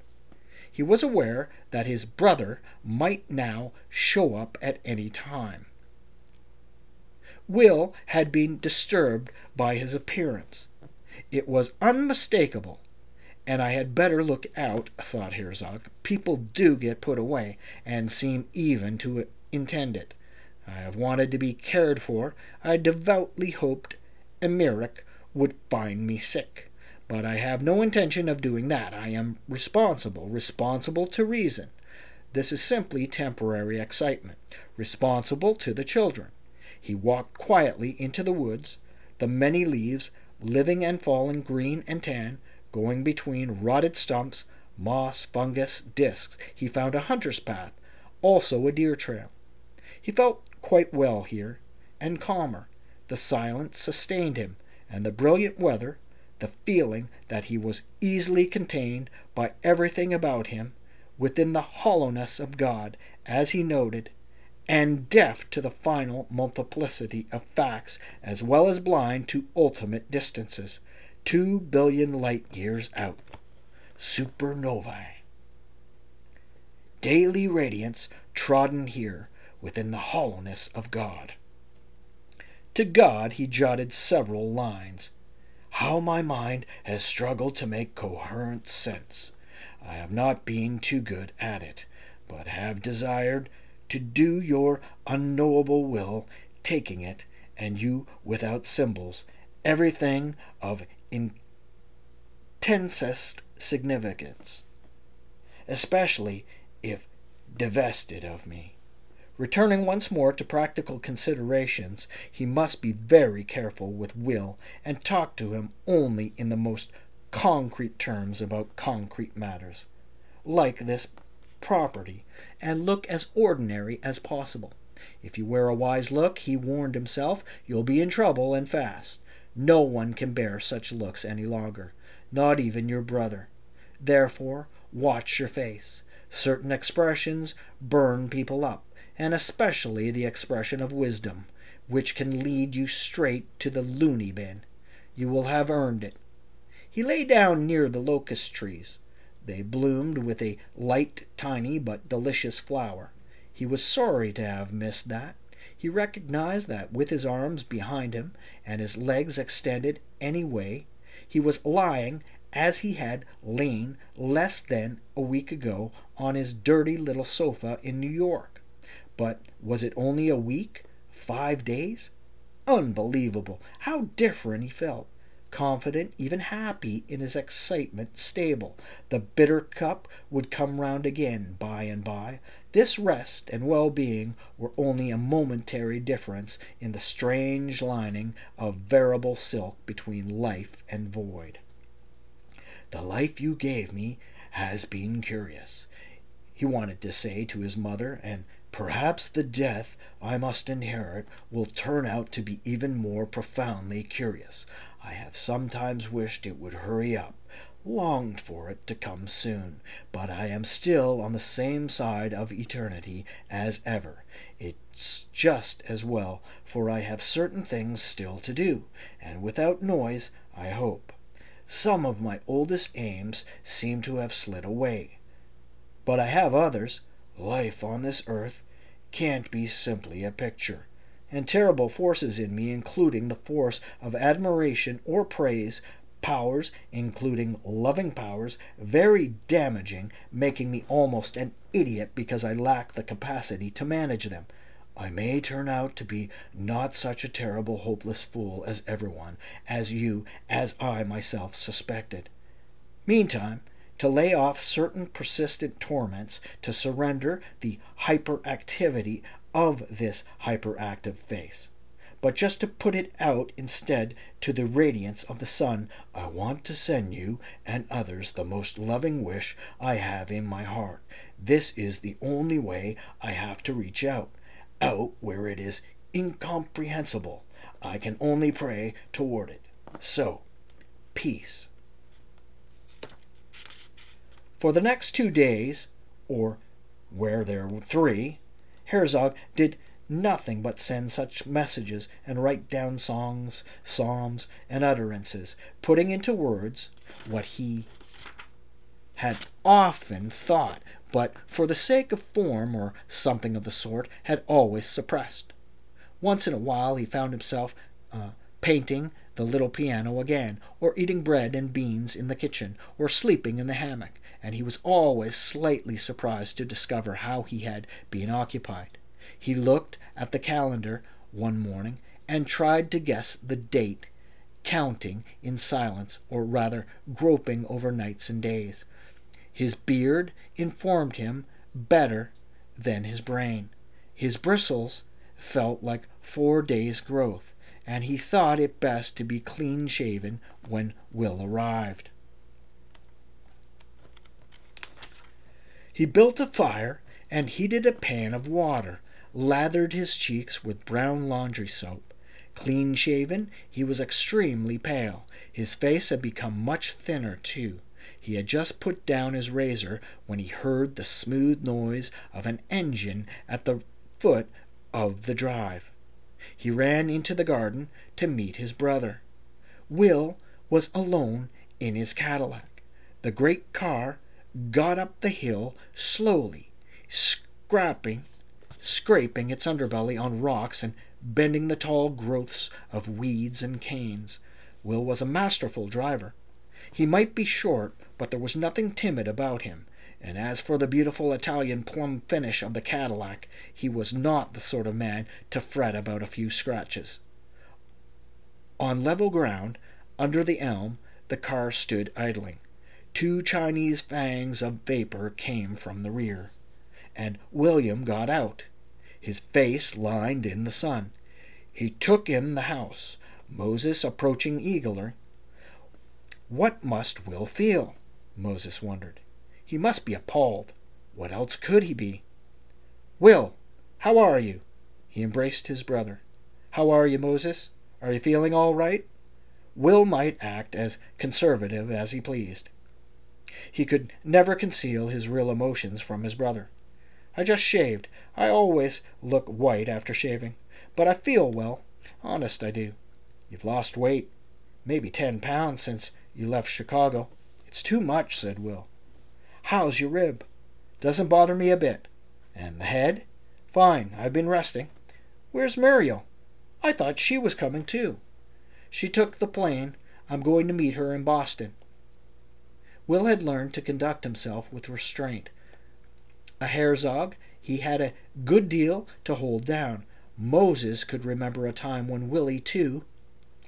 He was aware that his brother might now show up at any time. Will had been disturbed by his appearance. It was unmistakable, and I had better look out, thought Herzog. People do get put away, and seem even to intend it. I have wanted to be cared for. I devoutly hoped Emmerich would find me sick. But I have no intention of doing that. I am responsible to reason. This is simply temporary excitement, responsible to the children. He walked quietly into the woods, the many leaves, living and falling, green and tan, going between rotted stumps, moss, fungus, discs. He found a hunter's path, also a deer trail. He felt quite well here, and calmer. The silence sustained him, and the brilliant weather, the feeling that he was easily contained by everything about him, within the hollowness of God, as he noted, and deaf to the final multiplicity of facts as well as blind to ultimate distances, 2 billion light years out. Supernovae. Daily radiance trodden here within the hollowness of God. To God he jotted several lines. How my mind has struggled to make coherent sense. I have not been too good at it, but have desired to do your unknowable will, taking it, and you without symbols, everything of intensest significance, especially if divested of me. Returning once more to practical considerations, he must be very careful with Will and talk to him only in the most concrete terms about concrete matters, like this property, and look as ordinary as possible. If you wear a wise look, he warned himself, you'll be in trouble and fast. No one can bear such looks any longer, not even your brother. Therefore, watch your face. Certain expressions burn people up, and especially the expression of wisdom, which can lead you straight to the loony bin. You will have earned it. He lay down near the locust trees. They bloomed with a light, tiny, but delicious flower. He was sorry to have missed that. He recognized that with his arms behind him and his legs extended any way, he was lying as he had lain less than a week ago on his dirty little sofa in New York. But was it only a week? 5 days? Unbelievable! How different he felt! Confident, even happy in his excitement, stable. The bitter cup would come round again by and by. This rest and well-being were only a momentary difference in the strange lining of variable silk between life and void. The life you gave me has been curious, he wanted to say to his mother, and perhaps the death I must inherit will turn out to be even more profoundly curious. I have sometimes wished it would hurry up, longed for it to come soon, but I am still on the same side of eternity as ever. It's just as well, for I have certain things still to do, and without noise, I hope. Some of my oldest aims seem to have slid away, but I have others. Life on this earth can't be simply a picture, and terrible forces in me, including the force of admiration or praise, powers, including loving powers, very damaging, making me almost an idiot because I lack the capacity to manage them. I may turn out to be not such a terrible, hopeless fool as everyone, as you, as I myself suspected. Meantime, to lay off certain persistent torments, to surrender the hyperactivity of this hyperactive face. But just to put it out instead to the radiance of the sun, I want to send you and others the most loving wish I have in my heart. This is the only way I have to reach out where it is incomprehensible. I can only pray toward it. So, peace. For the next 2 days, or where there were 3, Herzog did nothing but send such messages and write down songs, psalms, and utterances, putting into words what he had often thought, but for the sake of form or something of the sort, had always suppressed. Once in a while he found himself painting the little piano again, or eating bread and beans in the kitchen, or sleeping in the hammock, and he was always slightly surprised to discover how he had been occupied. He looked at the calendar one morning and tried to guess the date, counting in silence, or rather groping over nights and days. His beard informed him better than his brain. His bristles felt like 4 days' growth, and he thought it best to be clean-shaven when Will arrived. He built a fire and heated a pan of water, lathered his cheeks with brown laundry soap. Clean-shaven, he was extremely pale. His face had become much thinner, too. He had just put down his razor when he heard the smooth noise of an engine at the foot of the drive. He ran into the garden to meet his brother. Will was alone in his Cadillac. The great car got up the hill slowly, scraping its underbelly on rocks and bending the tall growths of weeds and canes. Will was a masterful driver. He might be short, but there was nothing timid about him, and as for the beautiful Italian plum finish of the Cadillac, he was not the sort of man to fret about a few scratches. On level ground, under the elm, the car stood idling. 2 Chinese fangs of vapor came from the rear, and William got out, his face lined in the sun. He took in the house, Moses approaching eagerly. What must Will feel? Moses wondered. He must be appalled. What else could he be? Will, how are you? He embraced his brother. How are you, Moses? Are you feeling all right? Will might act as conservative as he pleased. He could never conceal his real emotions from his brother. I just shaved. I always look white after shaving. But I feel well. Honest, I do. You've lost weight. Maybe 10 pounds since you left Chicago. It's too much, said Will. How's your rib? Doesn't bother me a bit. And the head? Fine. I've been resting. Where's Muriel? I thought she was coming too. She took the plane. I'm going to meet her in Boston. Will had learned to conduct himself with restraint. A Herzog, he had a good deal to hold down. Moses could remember a time when Willie, too,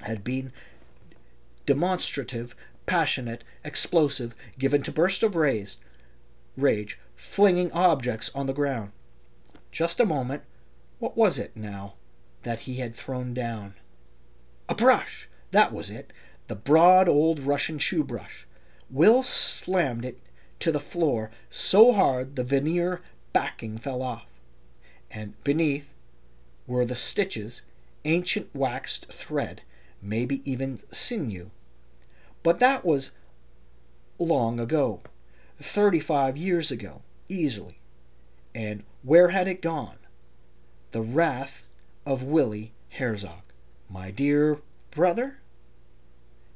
had been demonstrative, passionate, explosive, given to bursts of rage, flinging objects on the ground. Just a moment. What was it, now, that he had thrown down? A brush! That was it. The broad old Russian shoe brush. Will slammed it to the floor so hard the veneer backing fell off, and beneath were the stitches, ancient waxed thread, maybe even sinew. But that was long ago, 35 years ago, easily. And where had it gone? The wrath of Willie Herzog. My dear brother?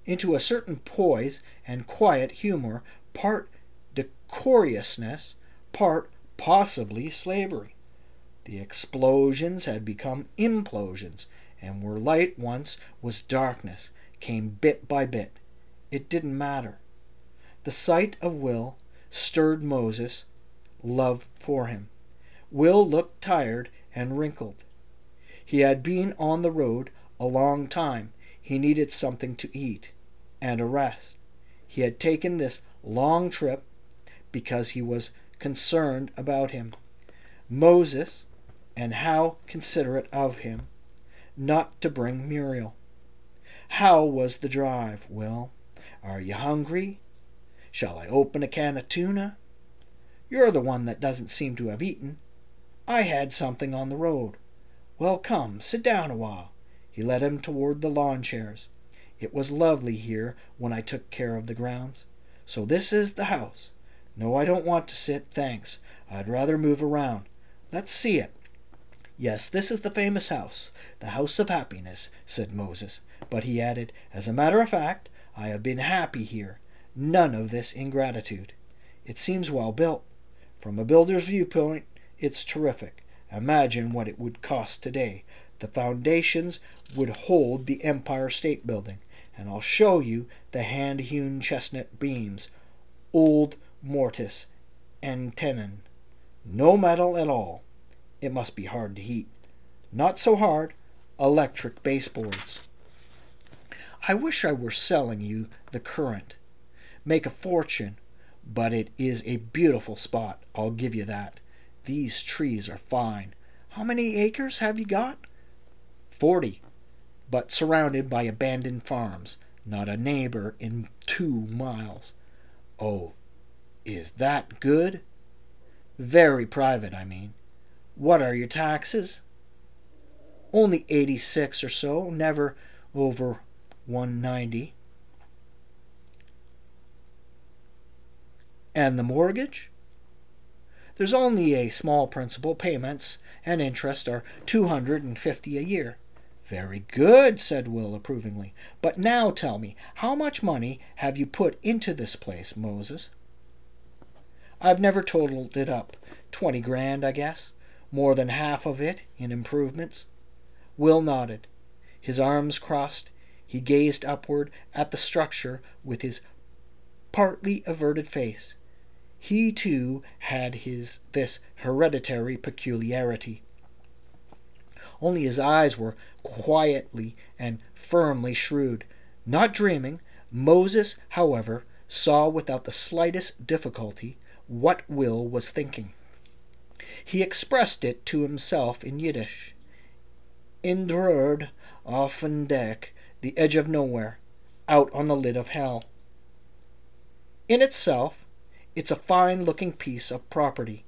Into a certain poise and quiet humor, part decorousness, part possibly slavery. The explosions had become implosions, and where light once was darkness, came bit by bit. It didn't matter. The sight of Will stirred Moses' love for him. Will looked tired and wrinkled. He had been on the road a long time. He needed something to eat and a rest. He had taken this long trip because he was concerned about him. Moses, and how considerate of him, not to bring Muriel. How was the drive, Will? Are you hungry? Shall I open a can of tuna? You're the one that doesn't seem to have eaten. I had something on the road. Well, come, sit down a while. He led him toward the lawn chairs. It was lovely here when I took care of the grounds. So this is the house. No, I don't want to sit, thanks. I'd rather move around. Let's see it. Yes, this is the famous house, the House of Happiness, said Moses. But he added, as a matter of fact, I have been happy here. None of this ingratitude. It seems well built. From a builder's viewpoint, it's terrific. Imagine what it would cost today. The foundations would hold the Empire State Building, and I'll show you the hand-hewn chestnut beams, old mortise and tenon. No metal at all. It must be hard to heat. Not so hard. Electric baseboards. I wish I were selling you the current. Make a fortune, but it is a beautiful spot, I'll give you that. These trees are fine. How many acres have you got? 40, but surrounded by abandoned farms. Not a neighbor in 2 miles. Oh, is that good? Very private, I mean. What are your taxes? Only 86 or so, never over 190. And the mortgage? There's only a small principal. Payments and interest are $250 a year. Very good, said Will approvingly. But now tell me, how much money have you put into this place, Moses? I've never totaled it up. 20 grand, I guess. More than half of it in improvements. Will nodded. His arms crossed, he gazed upward at the structure with his partly averted face. He, too, had this hereditary peculiarity. Only his eyes were quietly and firmly shrewd. Not dreaming, Moses, however, saw without the slightest difficulty what Will was thinking. He expressed it to himself in Yiddish. In the road, off on deck, the edge of nowhere, out on the lid of hell. In itself, it's a fine-looking piece of property.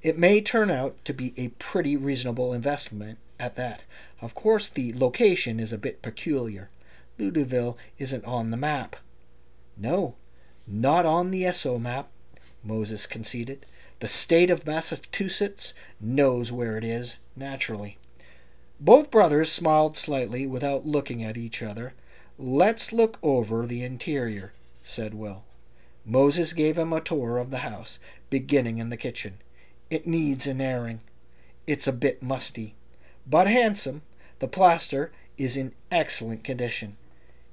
It may turn out to be a pretty reasonable investment at that. Of course, the location is a bit peculiar. Louisville isn't on the map. No, not on the SO map, Moses conceded. The state of Massachusetts knows where it is, naturally. Both brothers smiled slightly without looking at each other. Let's look over the interior, said Will. Moses gave him a tour of the house, beginning in the kitchen. It needs an airing. It's a bit musty, but handsome. The plaster is in excellent condition.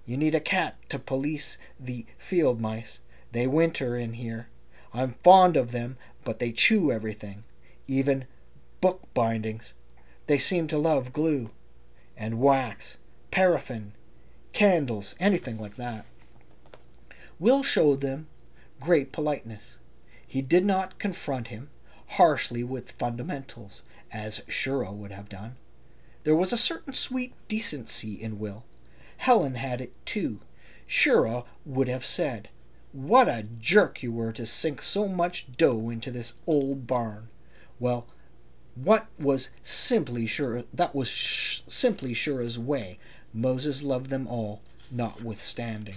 You need a cat to police the field mice. They winter in here. I'm fond of them, but they chew everything, even book bindings. They seem to love glue and wax, paraffin, candles, anything like that. Will showed them great politeness. He did not confront him harshly with fundamentals, as Shura would have done. There was a certain sweet decency in Will. Helen had it too. Shura would have said, "What a jerk you were to sink so much dough into this old barn." Well, that was simply Shura's way. Moses loved them all, notwithstanding.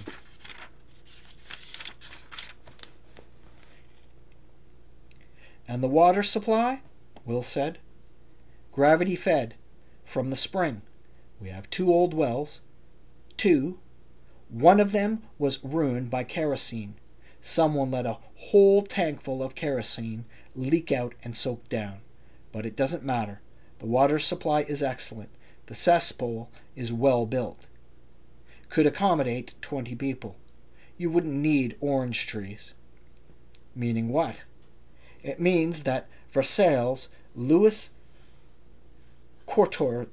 And the water supply? Will said. Gravity fed, from the spring. We have 2 old wells. 2. One of them was ruined by kerosene. Someone let a whole tankful of kerosene leak out and soak down. But it doesn't matter. The water supply is excellent. The cesspool is well built. Could accommodate 20 people. You wouldn't need orange trees. Meaning what? It means that Versailles, Louis Courtois,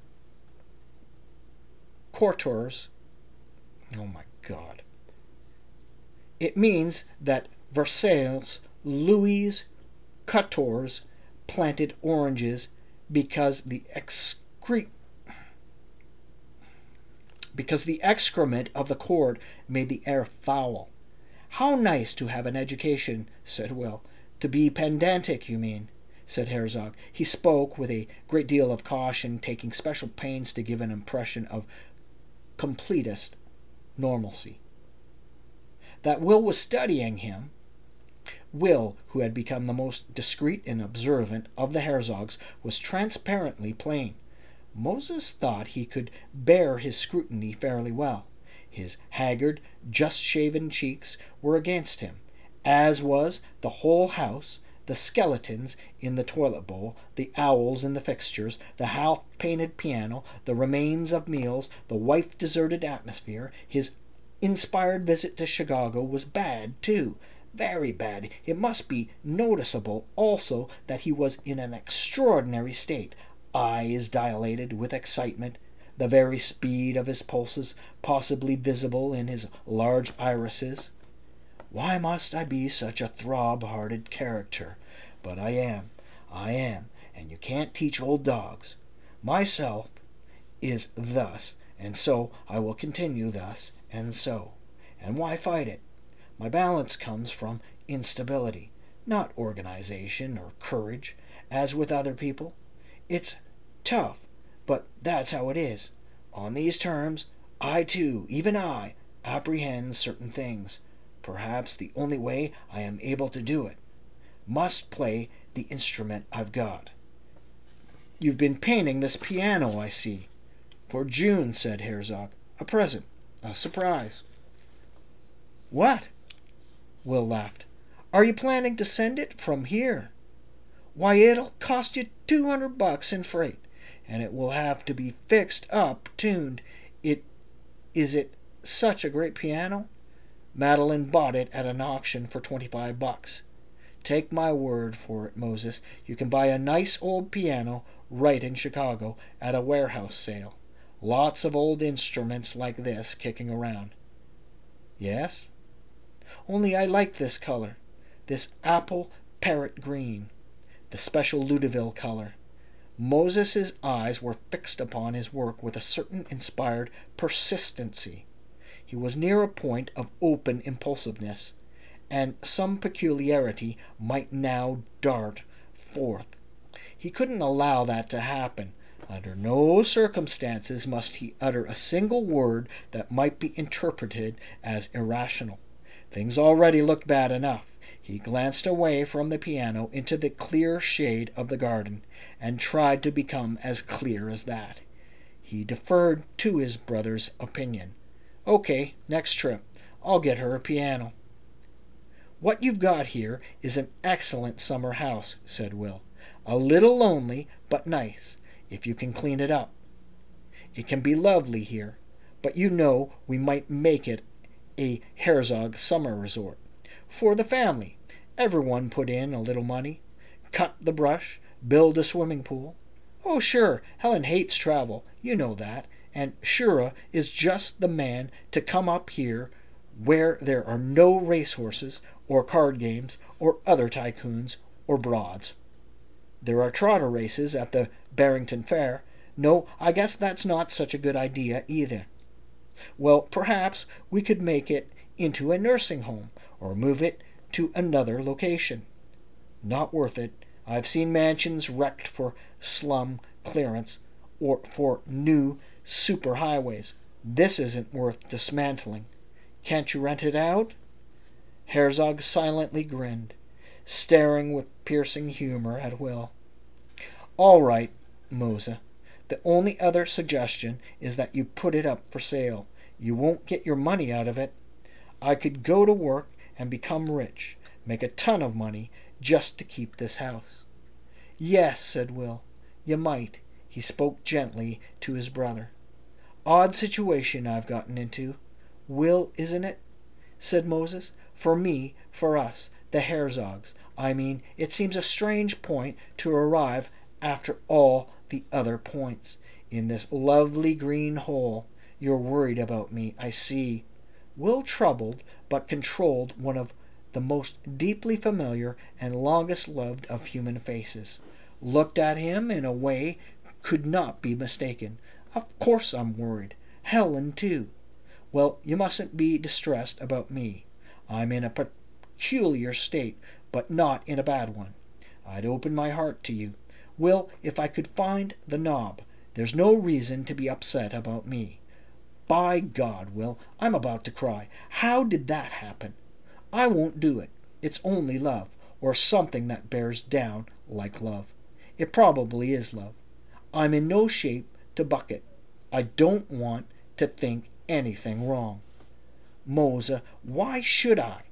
oh my God. It means that Versailles, Louis Courtois planted oranges because the excrement of the cord made the air foul. How nice to have an education, said Will. To be pedantic, you mean, said Herzog. He spoke with a great deal of caution, taking special pains to give an impression of completest normalcy. That Will was studying him Will, who had become the most discreet and observant of the Herzogs, was transparently plain. Moses thought he could bear his scrutiny fairly well. His haggard, just-shaven cheeks were against him, as was the whole house, the skeletons in the toilet bowl, the owls in the fixtures, the half-painted piano, the remains of meals, the wife-deserted atmosphere. His inspired visit to Chicago was bad, too. Very bad. It must be noticeable also that he was in an extraordinary state, eyes dilated with excitement, the very speed of his pulses possibly visible in his large irises. Why must I be such a throb-hearted character? But I am, and you can't teach old dogs. Myself is thus, and so I will continue thus, and so. And why fight it? My balance comes from instability, not organization or courage, as with other people. It's tough, but that's how it is. On these terms, I too, even I, apprehend certain things. Perhaps the only way I am able to do it. Must play the instrument I've got. You've been painting this piano, I see. For June, said Herzog. A present. A surprise. What? Will laughed. Are you planning to send it from here? Why, it'll cost you $200 in freight, and it will have to be fixed up, tuned. Is it such a great piano? Madeline bought it at an auction for $25. Take my word for it, Moses. You can buy a nice old piano right in Chicago at a warehouse sale. Lots of old instruments like this kicking around. Yes? Only I like this color, this apple parrot green, the special Ludeville color. Moses's eyes were fixed upon his work with a certain inspired persistency. He was near a point of open impulsiveness, and some peculiarity might now dart forth. He couldn't allow that to happen. Under no circumstances must he utter a single word that might be interpreted as irrational. Things already looked bad enough. He glanced away from the piano into the clear shade of the garden, and tried to become as clear as that. He deferred to his brother's opinion. Okay, next trip, I'll get her a piano. What you've got here is an excellent summer house, said Will. A little lonely, but nice, if you can clean it up. It can be lovely here, but you know we might make it a Herzog summer resort. For the family, everyone put in a little money. Cut the brush, build a swimming pool. Oh, sure, Helen hates travel, you know that, and Shura is just the man to come up here where there are no racehorses or card games or other tycoons or broads. There are trotter races at the Barrington Fair. No, I guess that's not such a good idea either. Well, perhaps we could make it into a nursing home or move it to another location. Not worth it. I've seen mansions wrecked for slum clearance or for new superhighways. This isn't worth dismantling. Can't you rent it out? Herzog silently grinned, staring with piercing humor at Will. All right, Mosa. The only other suggestion is that you put it up for sale. You won't get your money out of it. I could go to work and become rich, make a ton of money, just to keep this house. Yes, said Will, you might. He spoke gently to his brother. Odd situation I've gotten into. Will, isn't it? Said Moses. For me, for us, the Herzogs. I mean, it seems a strange point to arrive after all the other points. In this lovely green hole. You're worried about me, I see. Will troubled but controlled one of the most deeply familiar and longest loved of human faces. Looked at him in a way could not be mistaken. Of course I'm worried. Helen, too. Well, you mustn't be distressed about me. I'm in a peculiar state, but not in a bad one. I'd open my heart to you. Will, if I could find the knob, there's no reason to be upset about me. By God, Will, I'm about to cry. How did that happen? I won't do it. It's only love, or something that bears down like love. It probably is love. I'm in no shape to buck it. I don't want to think anything wrong. Mosa, why should I?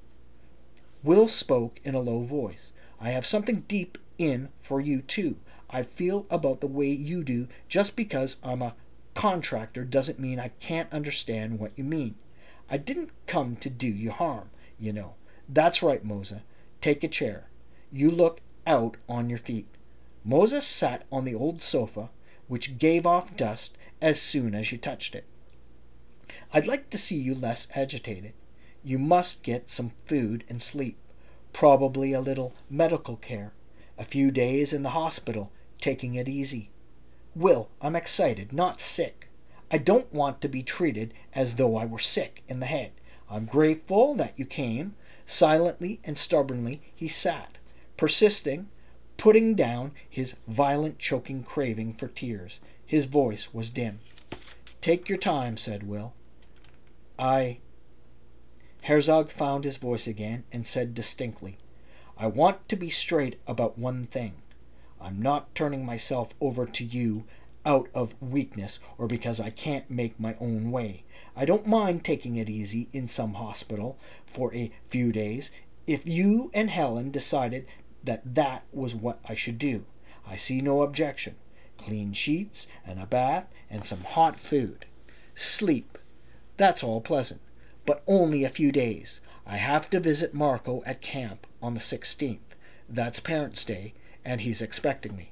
Will spoke in a low voice. I have something deep in for you, too. I feel about the way you do. Just because I'm a contractor doesn't mean I can't understand what you mean. I didn't come to do you harm, you know. That's right, Mosa. Take a chair. You look out on your feet. Mosa sat on the old sofa, which gave off dust as soon as you touched it. I'd like to see you less agitated. You must get some food and sleep. Probably a little medical care. A few days in the hospital, taking it easy. Will, I'm excited, not sick. I don't want to be treated as though I were sick in the head. I'm grateful that you came. Silently and stubbornly he sat, persisting, putting down his violent choking craving for tears. His voice was dim. Take your time, said Will. Herzog found his voice again and said distinctly, I want to be straight about one thing. I'm not turning myself over to you out of weakness or because I can't make my own way. I don't mind taking it easy in some hospital for a few days if you and Helen decided that that was what I should do. I see no objection. Clean sheets and a bath and some hot food. Sleep. That's all pleasant. But only a few days. I have to visit Marco at camp on the 16th. That's Parents' Day, and he's expecting me.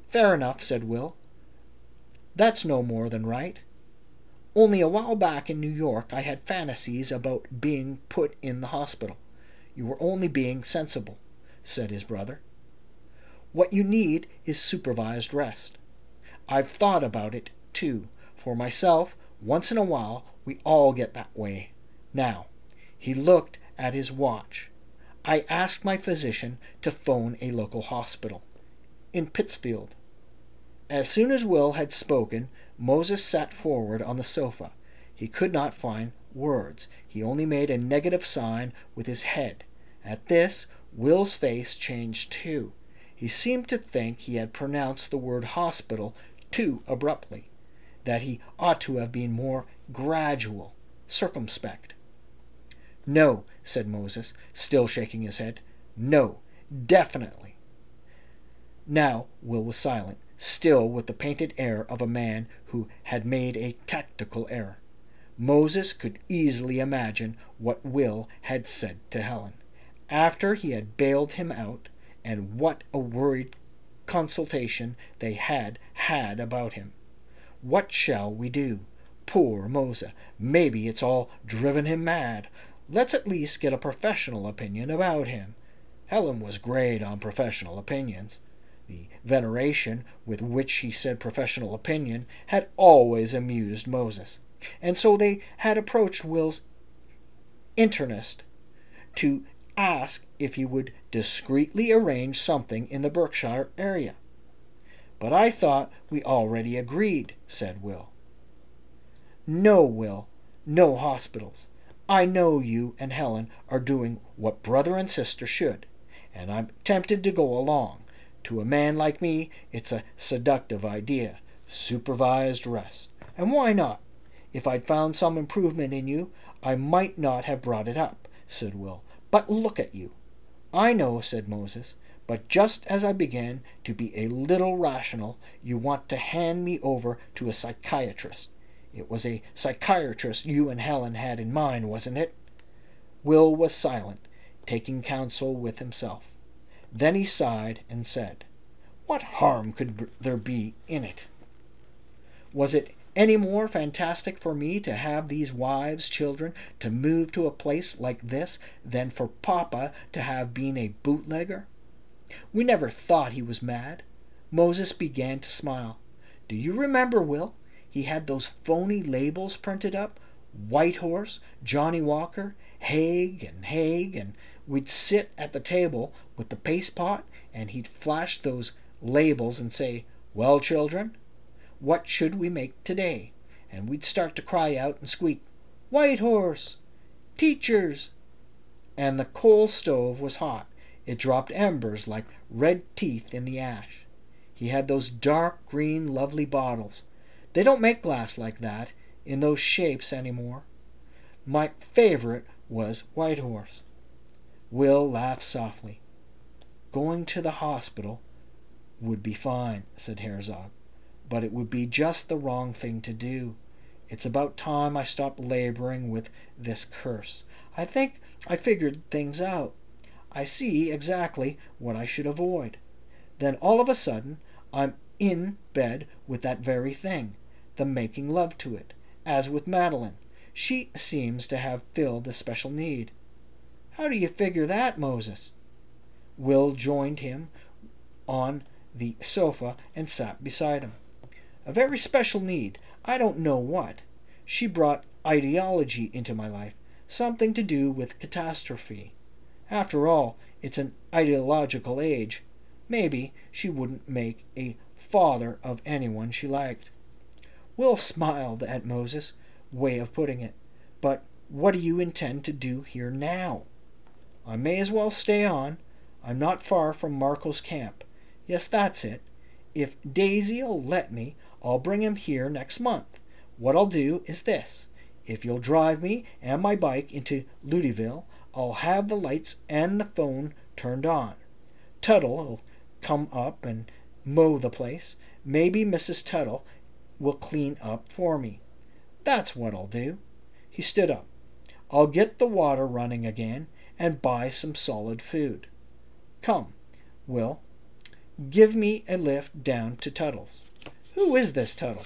Fair enough, said Will. That's no more than right. Only a while back in New York I had fantasies about being put in the hospital. You were only being sensible, said his brother. What you need is supervised rest. I've thought about it, too. For myself, once in a while, we all get that way. Now, he looked at his watch. I asked my physician to phone a local hospital in Pittsfield. As soon as Will had spoken, Moses sat forward on the sofa. He could not find words. He only made a negative sign with his head. At this, Will's face changed too. He seemed to think he had pronounced the word hospital too abruptly, that he ought to have been more gradual, circumspect. No, said Moses, still shaking his head. No, definitely. Now Will was silent, still with the painted air of a man who had made a tactical error. Moses could easily imagine what Will had said to Helen, after he had bailed him out, and what a worried consultation they had had about him. What shall we do? Poor Mosa. Maybe it's all driven him mad. Let's at least get a professional opinion about him. Helen was great on professional opinions. The veneration with which he said professional opinion had always amused Moses, and so they had approached Will's internist to ask if he would discreetly arrange something in the Berkshire area. But I thought we already agreed, said Will. No, Will, no hospitals. I know you and Helen are doing what brother and sister should, and I'm tempted to go along. To a man like me, it's a seductive idea. Supervised rest. And why not? If I'd found some improvement in you, I might not have brought it up, said Will. But look at you. I know, said Moses, but just as I began to be a little rational, you want to hand me over to a psychiatrist. It was a psychiatrist you and Helen had in mind, wasn't it? Will was silent, taking counsel with himself. Then he sighed and said, What harm could there be in it? Was it any more fantastic for me to have these wives, children, to move to a place like this than for Papa to have been a bootlegger? We never thought he was mad. Moses began to smile. Do you remember, Will? He had those phony labels printed up, White Horse, Johnny Walker, Haig, and we'd sit at the table with the paste pot, and he'd flash those labels and say, Well, children, what should we make today? And we'd start to cry out and squeak, White Horse! Teachers! and the coal stove was hot. It dropped embers like red teeth in the ash. He had those dark green lovely bottles. They don't make glass like that, in those shapes anymore. My favorite was Whitehorse. Will laughed softly. Going to the hospital would be fine, said Herzog, but it would be just the wrong thing to do. It's about time I stopped laboring with this curse. I think I figured things out. I see exactly what I should avoid. Then all of a sudden, I'm in bed with that very thing, the making love to it, as with Madeline. She seems to have filled a special need. How do you figure that, Moses? Will joined him on the sofa and sat beside him. A very special need. I don't know what. She brought ideology into my life, something to do with catastrophe. After all, it's an ideological age. Maybe she wouldn't make a father of anyone she liked. Will smiled at Moses' way of putting it. But what do you intend to do here now? I may as well stay on. I'm not far from Marco's camp. Yes, that's it. If Daisy'll let me, I'll bring him here next month. What I'll do is this. If you'll drive me and my bike into Lutyville, I'll have the lights and the phone turned on. Tuttle'll come up and mow the place. Maybe Mrs. Tuttle will clean up for me. That's what I'll do. He stood up. I'll get the water running again and buy some solid food. Come, Will, give me a lift down to Tuttle's. Who is this Tuttle?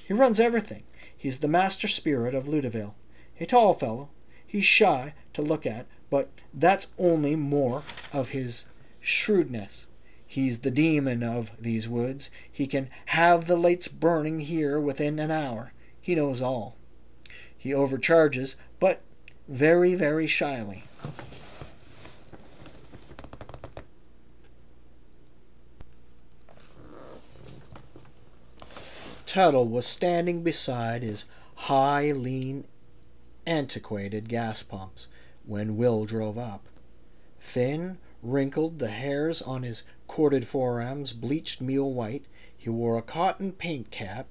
He runs everything. He's the master spirit of Lutyville. A tall fellow. He's shy to look at, but that's only more of his shrewdness. He's the demon of these woods. He can have the lights burning here within an hour. He knows all. He overcharges, but very, very shyly. Tuttle was standing beside his high, lean, antiquated gas pumps when Will drove up. Thin, wrinkled, the hairs on his corded forearms bleached meal white, he wore a cotton paint cap,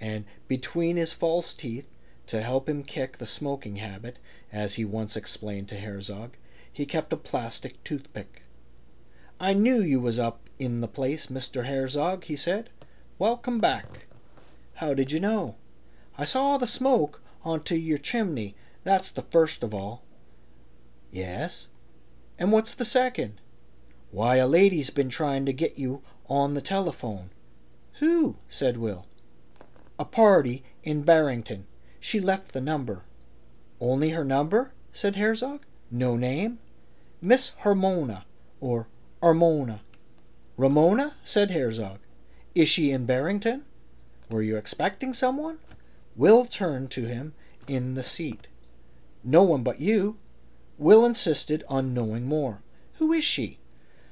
and between his false teeth, to help him kick the smoking habit, as he once explained to Herzog, he kept a plastic toothpick. I knew you was up in the place, Mr. Herzog, he said. Welcome back. How did you know? I saw the smoke onto your chimney. That's the first of all. Yes? And what's the second? Why, a lady's been trying to get you on the telephone. Who? Said Will. A party in Barrington. She left the number. Only her number? Said Herzog. No name? Miss Harmona, or Armona. Ramona? Said Herzog. Is she in Barrington? Were you expecting someone? Will turned to him in the seat. No one but you. Will insisted on knowing more. Who is she?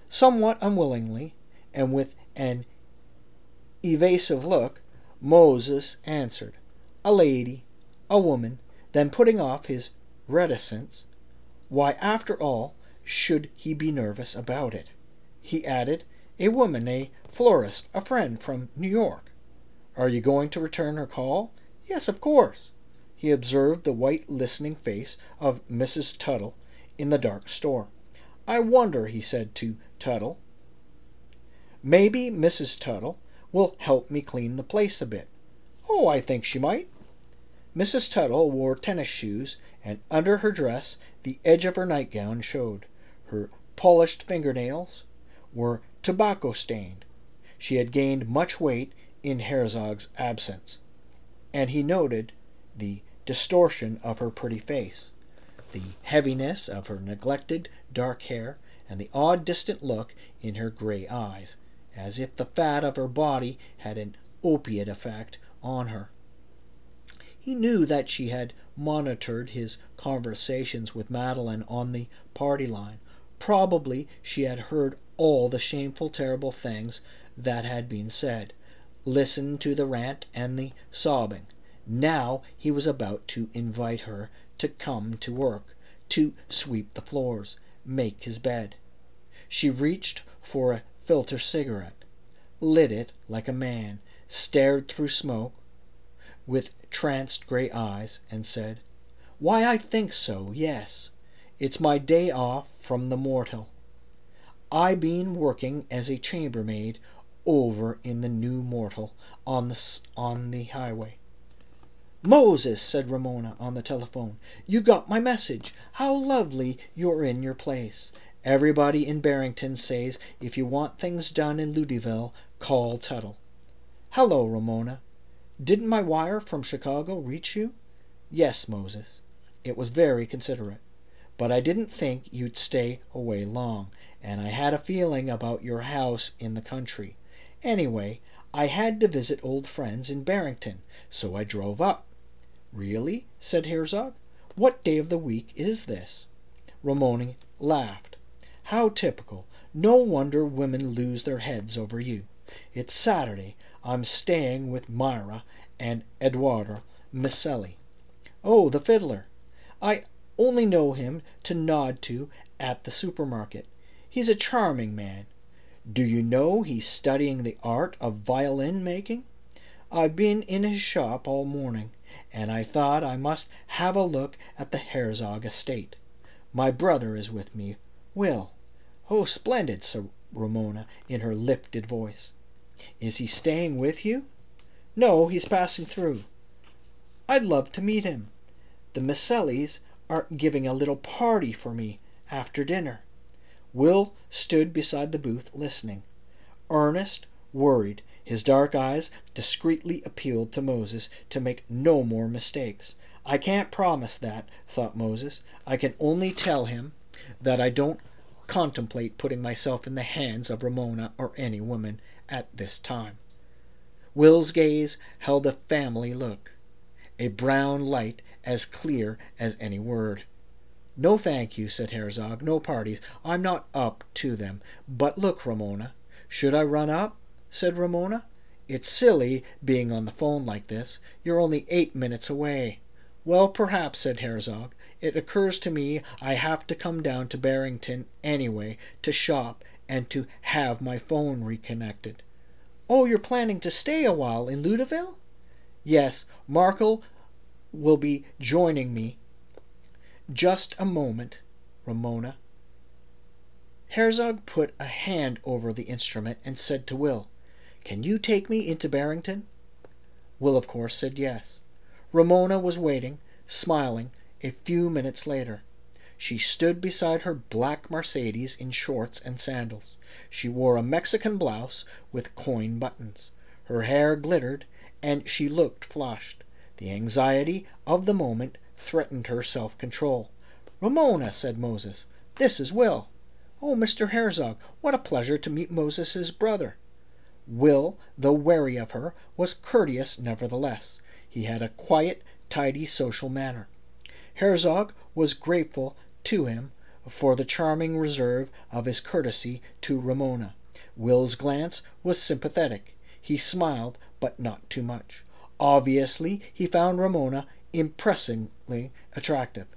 Somewhat unwillingly, and with an evasive look, Moses answered, a lady, a woman. Then putting off his reticence, why, after all, should he be nervous about it? He added, a woman, a florist, a friend from New York. Are you going to return her call? Yes, of course. He observed the white, listening face of Mrs. Tuttle in the dark store. I wonder, he said to Tuttle. Maybe Mrs. Tuttle will help me clean the place a bit. Oh, I think she might. Mrs. Tuttle wore tennis shoes, and under her dress the edge of her nightgown showed. Her polished fingernails were tobacco-stained. She had gained much weight in Herzog's absence, and he noted the distortion of her pretty face, the heaviness of her neglected dark hair, and the odd distant look in her gray eyes, as if the fat of her body had an opiate effect on her. He knew that she had monitored his conversations with Madeline on the party line. Probably she had heard all the shameful, terrible things that had been said, listened to the rant and the sobbing. Now he was about to invite her to come to work, to sweep the floors, make his bed. She reached for a filter cigarette, lit it like a man, stared through smoke with tranced gray eyes, and said, "Why, I think so, yes. It's my day off from the mortal. I been working as a chambermaid over in the new mortal on the highway." "Moses," said Ramona on the telephone, "you got my message. How lovely you're in your place. Everybody in Barrington says if you want things done in Louisville, call Tuttle." "Hello, Ramona. Didn't my wire from Chicago reach you?" "Yes, Moses. It was very considerate. But I didn't think you'd stay away long, and I had a feeling about your house in the country. Anyway, I had to visit old friends in Barrington, so I drove up." "Really?" said Herzog. "What day of the week is this?" Ramona laughed. "How typical. No wonder women lose their heads over you. It's Saturday. I'm staying with Myra and Eduardo Miceli." "Oh, the fiddler. I only know him to nod to at the supermarket. He's a charming man. Do you know he's studying the art of violin making? I've been in his shop all morning, and I thought I must have a look at the Herzog estate. My brother is with me, Will." "Oh, splendid," said Ramona in her lifted voice. "Is he staying with you?" "No, he's passing through." "I'd love to meet him. The Micelis are giving a little party for me after dinner." Will stood beside the booth listening. Earnest, worried, his dark eyes discreetly appealed to Moses to make no more mistakes. "I can't promise that," thought Moses. "I can only tell him that I don't contemplate putting myself in the hands of Ramona or any woman at this time." Will's gaze held a family look, a brown light as clear as any word. "No, thank you," said Herzog. "No parties. I'm not up to them. But look, Ramona." "Should I run up?" said Ramona. "It's silly being on the phone like this. You're only 8 minutes away." "Well, perhaps," said Herzog. "It occurs to me I have to come down to Barrington anyway to shop and to have my phone reconnected." "Oh, you're planning to stay a while in Louisville?" "Yes, Markle will be joining me. Just a moment, Ramona." Herzog put a hand over the instrument and said to Will, "Can you take me into Barrington?" Will, of course, said yes. Ramona was waiting, smiling, a few minutes later. She stood beside her black Mercedes in shorts and sandals. She wore a Mexican blouse with coin buttons. Her hair glittered, and she looked flushed. The anxiety of the moment threatened her self-control. "Ramona," said Moses, "this is Will." "Oh, Mr. Herzog, what a pleasure to meet Moses's brother." Will, though wary of her, was courteous nevertheless. He had a quiet, tidy social manner. Herzog was grateful to him for the charming reserve of his courtesy to Ramona. Will's glance was sympathetic. He smiled, but not too much. Obviously, he found Ramona impressingly attractive.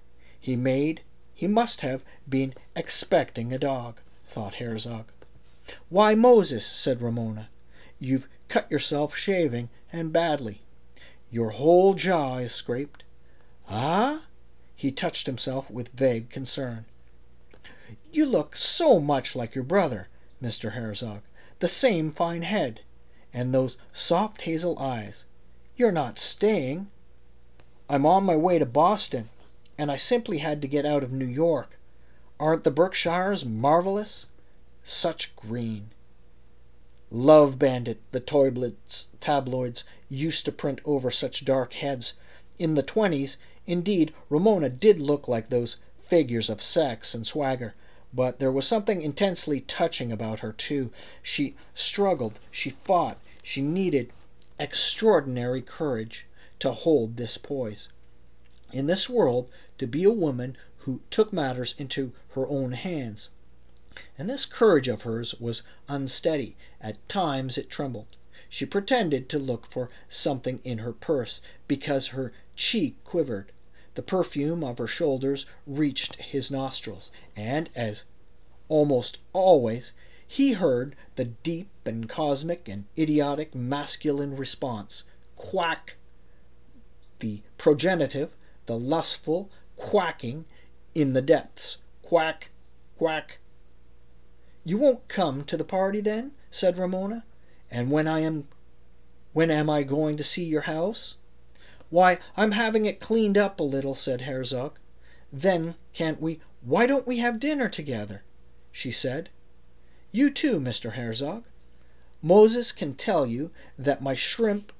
He must have been expecting a dog, thought Herzog. "Why, Moses," said Ramona, "you've cut yourself shaving, and badly. Your whole jaw is scraped." "Ah?" He touched himself with vague concern. "You look so much like your brother, Mr. Herzog. The same fine head, and those soft hazel eyes. You're not staying?" "I'm on my way to Boston, and I simply had to get out of New York. Aren't the Berkshires marvelous? Such green. Love Bandit, the tabloids used to print over such dark heads. In the 20s, indeed, Ramona did look like those figures of sex and swagger, but there was something intensely touching about her, too. She struggled, she fought, she needed extraordinary courage to hold this poise. In this world, to be a woman who took matters into her own hands. And this courage of hers was unsteady. At times it trembled. She pretended to look for something in her purse because her cheek quivered. The perfume of her shoulders reached his nostrils, and, as almost always, he heard the deep and cosmic and idiotic masculine response. Quack! The progenitive, the lustful quacking in the depths. Quack! Quack! "You won't come to the party, then?" said Ramona. "And when am I going to see your house?" "Why, I'm having it cleaned up a little," said Herzog. "Then why don't we have dinner together?" she said. "You too, Mr. Herzog. Moses can tell you that my shrimp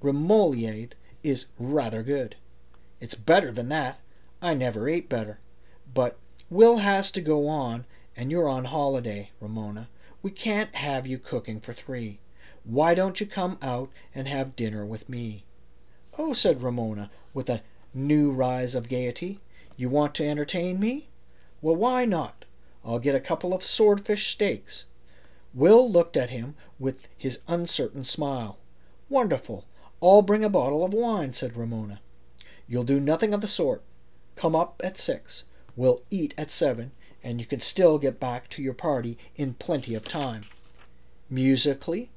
remoulade is rather good. It's better than that. I never ate better. But Will has to go on, and you're on holiday, Ramona. We can't have you cooking for three. Why don't you come out and have dinner with me?" "Oh," said Ramona, with a new rise of gaiety, "you want to entertain me? Well, why not? I'll get a couple of swordfish steaks." Will looked at him with his uncertain smile. "Wonderful. I'll bring a bottle of wine," said Ramona. "You'll do nothing of the sort. Come up at 6. We'll eat at 7, and you can still get back to your party in plenty of time." Musically,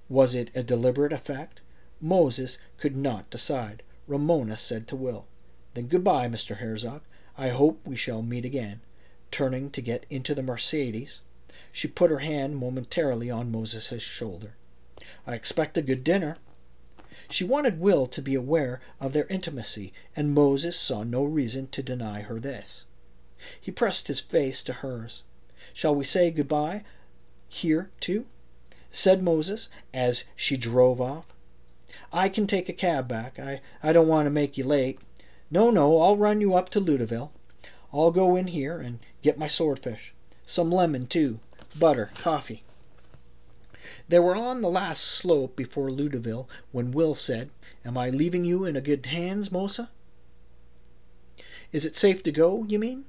was it a deliberate effect? Moses could not decide. Ramona said to Will, "Then goodbye, Mr. Herzog. I hope we shall meet again." Turning to get into the Mercedes, she put her hand momentarily on Moses's shoulder. "I expect a good dinner." She wanted Will to be aware of their intimacy, and Moses saw no reason to deny her this. He pressed his face to hers. "Shall we say goodbye here, too?" said Moses, as she drove off. "I can take a cab back. I don't want to make you late." No, I'll run you up to Ludeville. I'll go in here and get my swordfish. Some lemon, too. Butter, coffee." They were on the last slope before Ludeville when Will said, "Am I leaving you in good hands, Mosa?" "Is it safe to go, you mean?"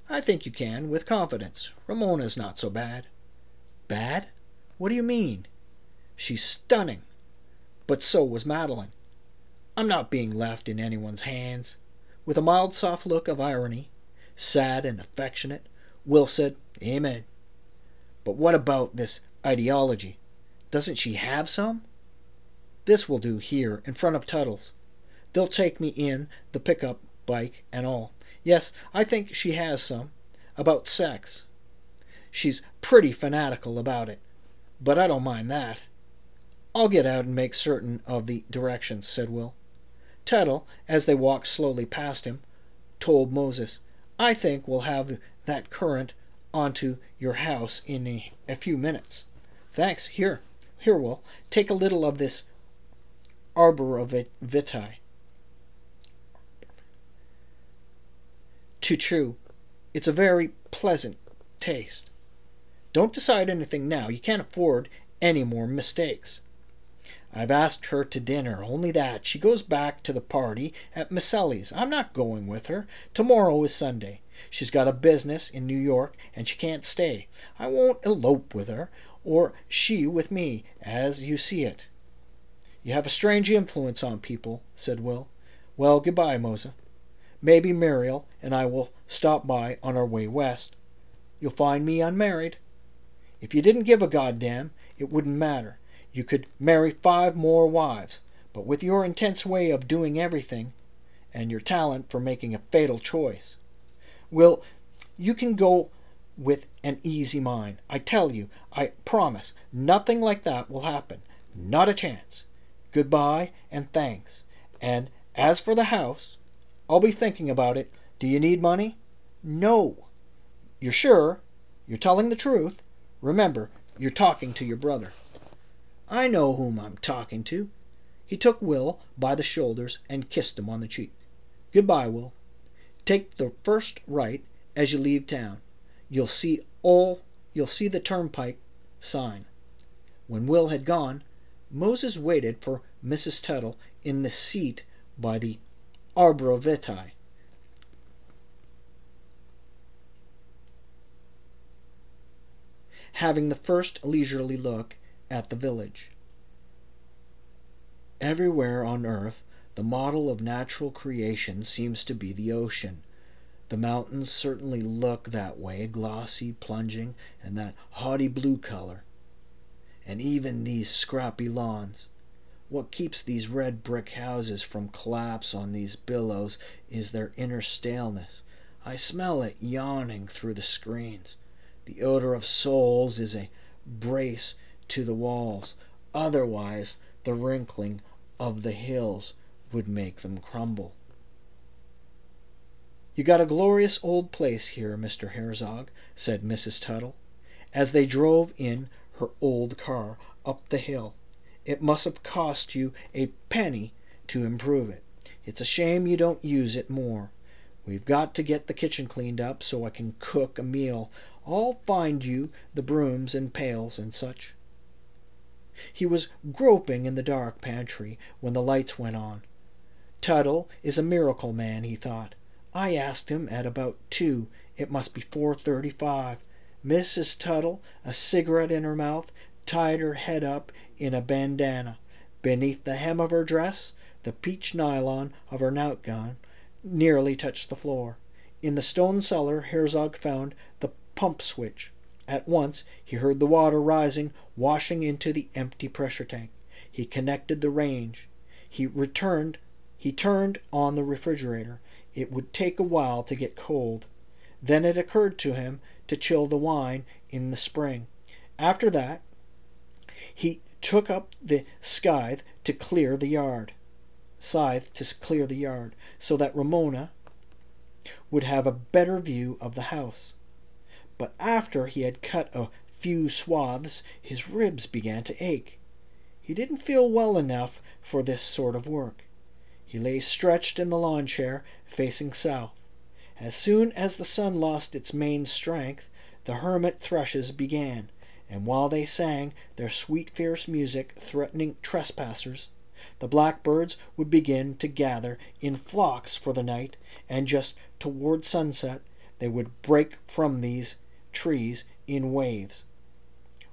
"I think you can, with confidence. Ramona's not so bad." "Bad? What do you mean?" "She's stunning. But so was Madeline. I'm not being left in anyone's hands." With a mild, soft look of irony, sad and affectionate, Will said, "Amen." "But what about this ideology? Doesn't she have some?" "This will do here, in front of Tuttle's. They'll take me in the pickup bike and all. Yes, I think she has some. About sex. She's pretty fanatical about it. But I don't mind that." "I'll get out and make certain of the directions," said Will. Tuttle, as they walked slowly past him, told Moses, "I think we'll have that current onto your house in a few minutes." "Thanks. Here, Will, take a little of this arbor vitae to chew. It's a very pleasant taste. Don't decide anything now. You can't afford any more mistakes." "I've asked her to dinner, only that. She goes back to the party at Misselli's. I'm not going with her. Tomorrow is Sunday. She's got a business in New York, and she can't stay. I won't elope with her, or she with me, as you see it." "You have a strange influence on people," said Will. "Well, goodbye, Mosa. Maybe Muriel and I will stop by on our way west. You'll find me unmarried. If you didn't give a goddamn, it wouldn't matter. You could marry 5 more wives, but with your intense way of doing everything, and your talent for making a fatal choice, Will, you can go with an easy mind. I tell you, I promise, nothing like that will happen. Not a chance. Goodbye, and thanks. And as for the house, I'll be thinking about it. Do you need money?" "No." "You're sure? You're telling the truth? Remember, you're talking to your brother." "I know whom I'm talking to." He took Will by the shoulders and kissed him on the cheek. "Goodbye, Will. Take the first right as you leave town. You'll see the turnpike sign." When Will had gone, Moses waited for Mrs. Tuttle in the seat by the arbor vitae. Having the first leisurely look at the village. Everywhere on earth The model of natural creation seems to be the ocean. The mountains certainly look that way, glossy, plunging, and that haughty blue color. And even these scrappy lawns. What keeps these red brick houses from collapse on these billows is their inner staleness. I smell it yawning through the screens. The odor of souls is a brace to the walls. Otherwise, the wrinkling of the hills would make them crumble. "You got a glorious old place here, Mr. Herzog," said Mrs. Tuttle, as they drove in her old car up the hill. "It must have cost you a penny to improve it. It's a shame you don't use it more. We've got to get the kitchen cleaned up so I can cook a meal. I'll find you the brooms and pails and such." He was groping in the dark pantry when the lights went on. Tuttle is a miracle man, he thought. I asked him at about 2. It must be 4:35. Mrs. Tuttle, a cigarette in her mouth, tied her head up in a bandana. Beneath the hem of her dress, the peach nylon of her nightgown nearly touched the floor. In the stone cellar, Herzog found the pump switch. At once he heard the water rising, washing into the empty pressure tank. He connected the range. He turned on the refrigerator. It would take a while to get cold. Then it occurred to him to chill the wine in the spring. After that, he took up the scythe to clear the yard, so that Ramona would have a better view of the house. But after he had cut a few swaths, his ribs began to ache. He didn't feel well enough for this sort of work. He lay stretched in the lawn chair, facing south. As soon as the sun lost its main strength, the hermit thrushes began, and while they sang their sweet fierce music threatening trespassers, the blackbirds would begin to gather in flocks for the night, and just toward sunset they would break from these trees in waves.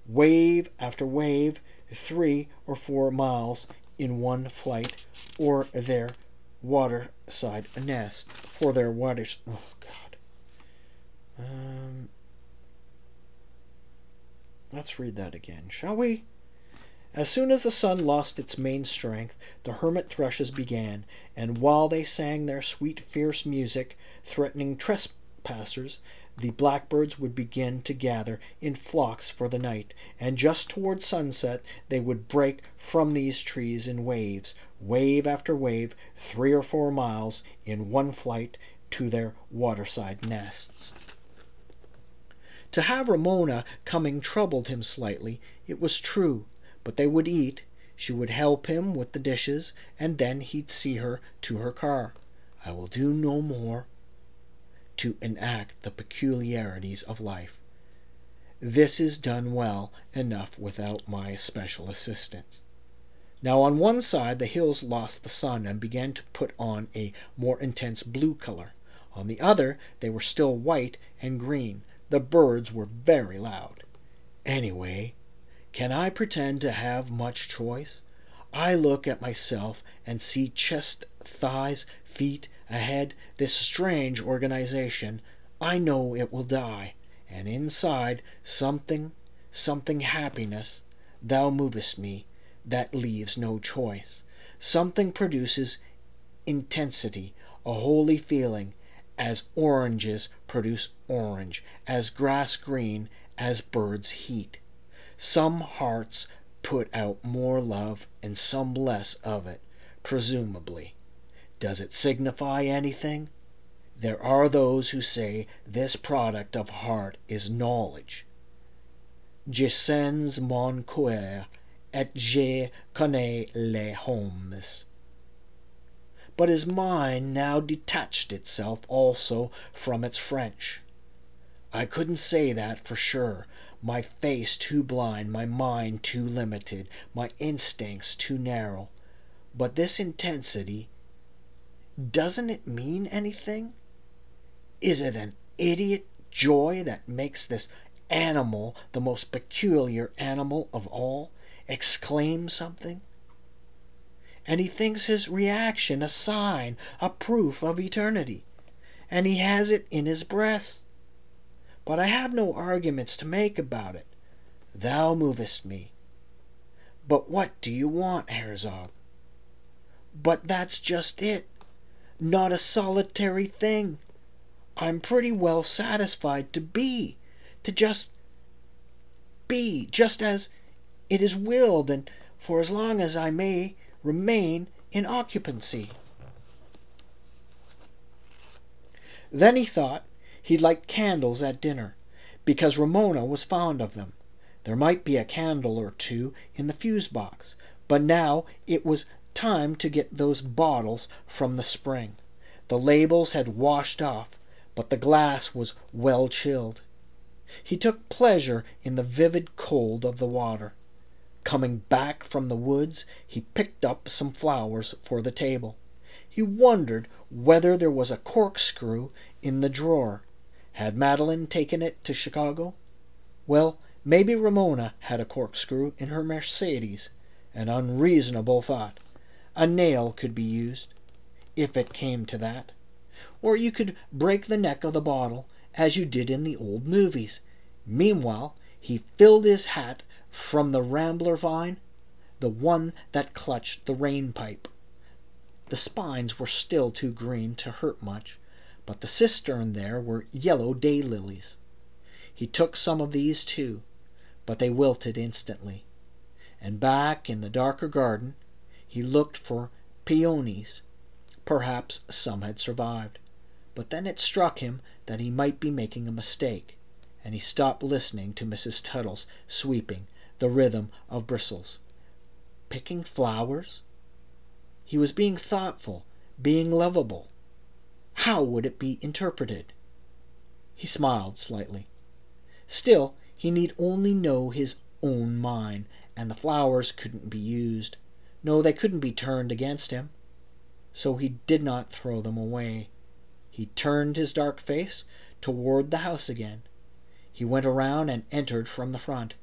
Wave after wave, 3 or 4 miles in one flight, or their waterside nest. Let's read that again, shall we? As soon as the sun lost its main strength, the hermit thrushes began, and while they sang their sweet fierce music, threatening trespassers, the blackbirds would begin to gather in flocks for the night, and just toward sunset they would break from these trees in waves, wave after wave, 3 or 4 miles in one flight to their waterside nests. To have Ramona coming troubled him slightly. It was true, but they would eat. She would help him with the dishes, and then he'd see her to her car. I will do no more to enact the peculiarities of life. This is done well enough without my special assistance. Now on one side the hills lost the sun and began to put on a more intense blue color. On the other they were still white and green. The birds were very loud. Anyway, can I pretend to have much choice? I look at myself and see chest, thighs, feet, a head, this strange organization. I know it will die, and inside something happiness. Thou movest me, that leaves no choice. Something produces intensity, a holy feeling, as oranges produce orange, as grass green, as birds heat. Some hearts put out more love and some less of it, presumably. Does it signify anything? There are those who say this product of heart is knowledge. Je sens mon cœur, et je connais les hommes. But his mind now detached itself also from its French. I couldn't say that for sure. My face too blind, my mind too limited, my instincts too narrow. But this intensity, doesn't it mean anything? Is it an idiot joy that makes this animal, the most peculiar animal of all, exclaim something? and he thinks his reaction a sign, a proof of eternity, and he has it in his breast. But I have no arguments to make about it. Thou movest me. But what do you want, Herzog? But that's just it. Not a solitary thing. I'm pretty well satisfied to just be, just as it is willed, and for as long as I may remain in occupancy. Then he thought he'd light candles at dinner, because Ramona was fond of them. There might be a candle or two in the fuse box, but now it was time to get those bottles from the spring. The labels had washed off, but the glass was well chilled. He took pleasure in the vivid cold of the water. Coming back from the woods, he picked up some flowers for the table. He wondered whether there was a corkscrew in the drawer. Had Madeline taken it to Chicago? Well, maybe Ramona had a corkscrew in her Mercedes. An unreasonable thought. A nail could be used, if it came to that. Or you could break the neck of the bottle, as you did in the old movies. Meanwhile, he filled his hat from the rambler vine, the one that clutched the rain-pipe. The spines were still too green to hurt much, but the cistern there were yellow daylilies. He took some of these too, but they wilted instantly. And back in the darker garden, he looked for peonies. Perhaps some had survived. But then it struck him that he might be making a mistake, and he stopped listening to Mrs. Tuttle's sweeping, the rhythm of bristles. Picking flowers? He was being thoughtful, being lovable. How would it be interpreted? He smiled slightly. Still, he need only know his own mind, and the flowers couldn't be used. No, they couldn't be turned against him. So he did not throw them away. He turned his dark face toward the house again. He went around and entered from the front,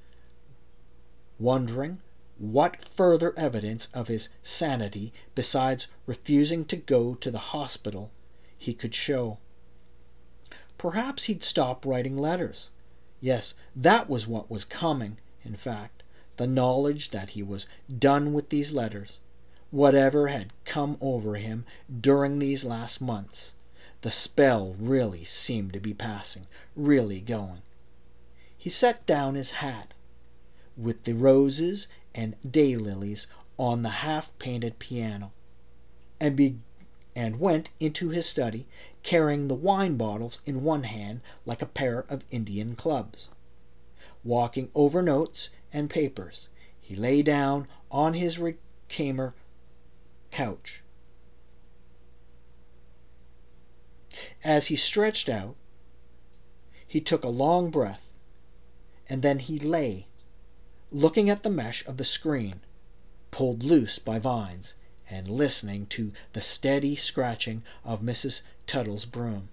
wondering what further evidence of his sanity, besides refusing to go to the hospital, he could show. Perhaps he'd stop writing letters. Yes, that was what was coming, in fact, the knowledge that he was done with these letters. Whatever had come over him during these last months, the spell really seemed to be passing, really going. He set down his hat, with the roses and daylilies on the half-painted piano, and went into his study, carrying the wine bottles in one hand like a pair of Indian clubs. Walking over notes and papers, he lay down on his reclaimer couch. As he stretched out, he took a long breath, and then he lay, looking at the mesh of the screen, pulled loose by vines, and listening to the steady scratching of Mrs. Tuttle's broom.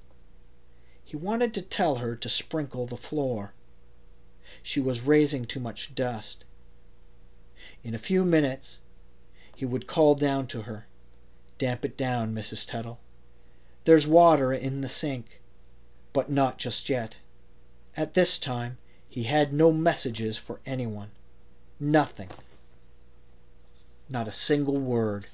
He wanted to tell her to sprinkle the floor. She was raising too much dust. In a few minutes, he would call down to her, "Damp it down, Mrs. Tuttle. There's water in the sink, but not just yet." At this time, he had no messages for anyone. Nothing. Not a single word.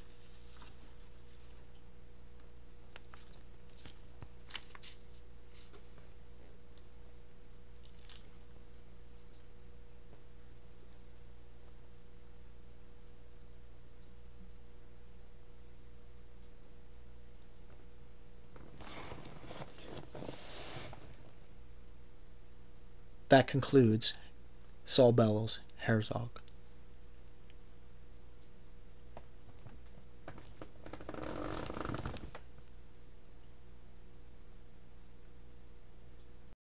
That concludes Saul Bellow's HERZOG.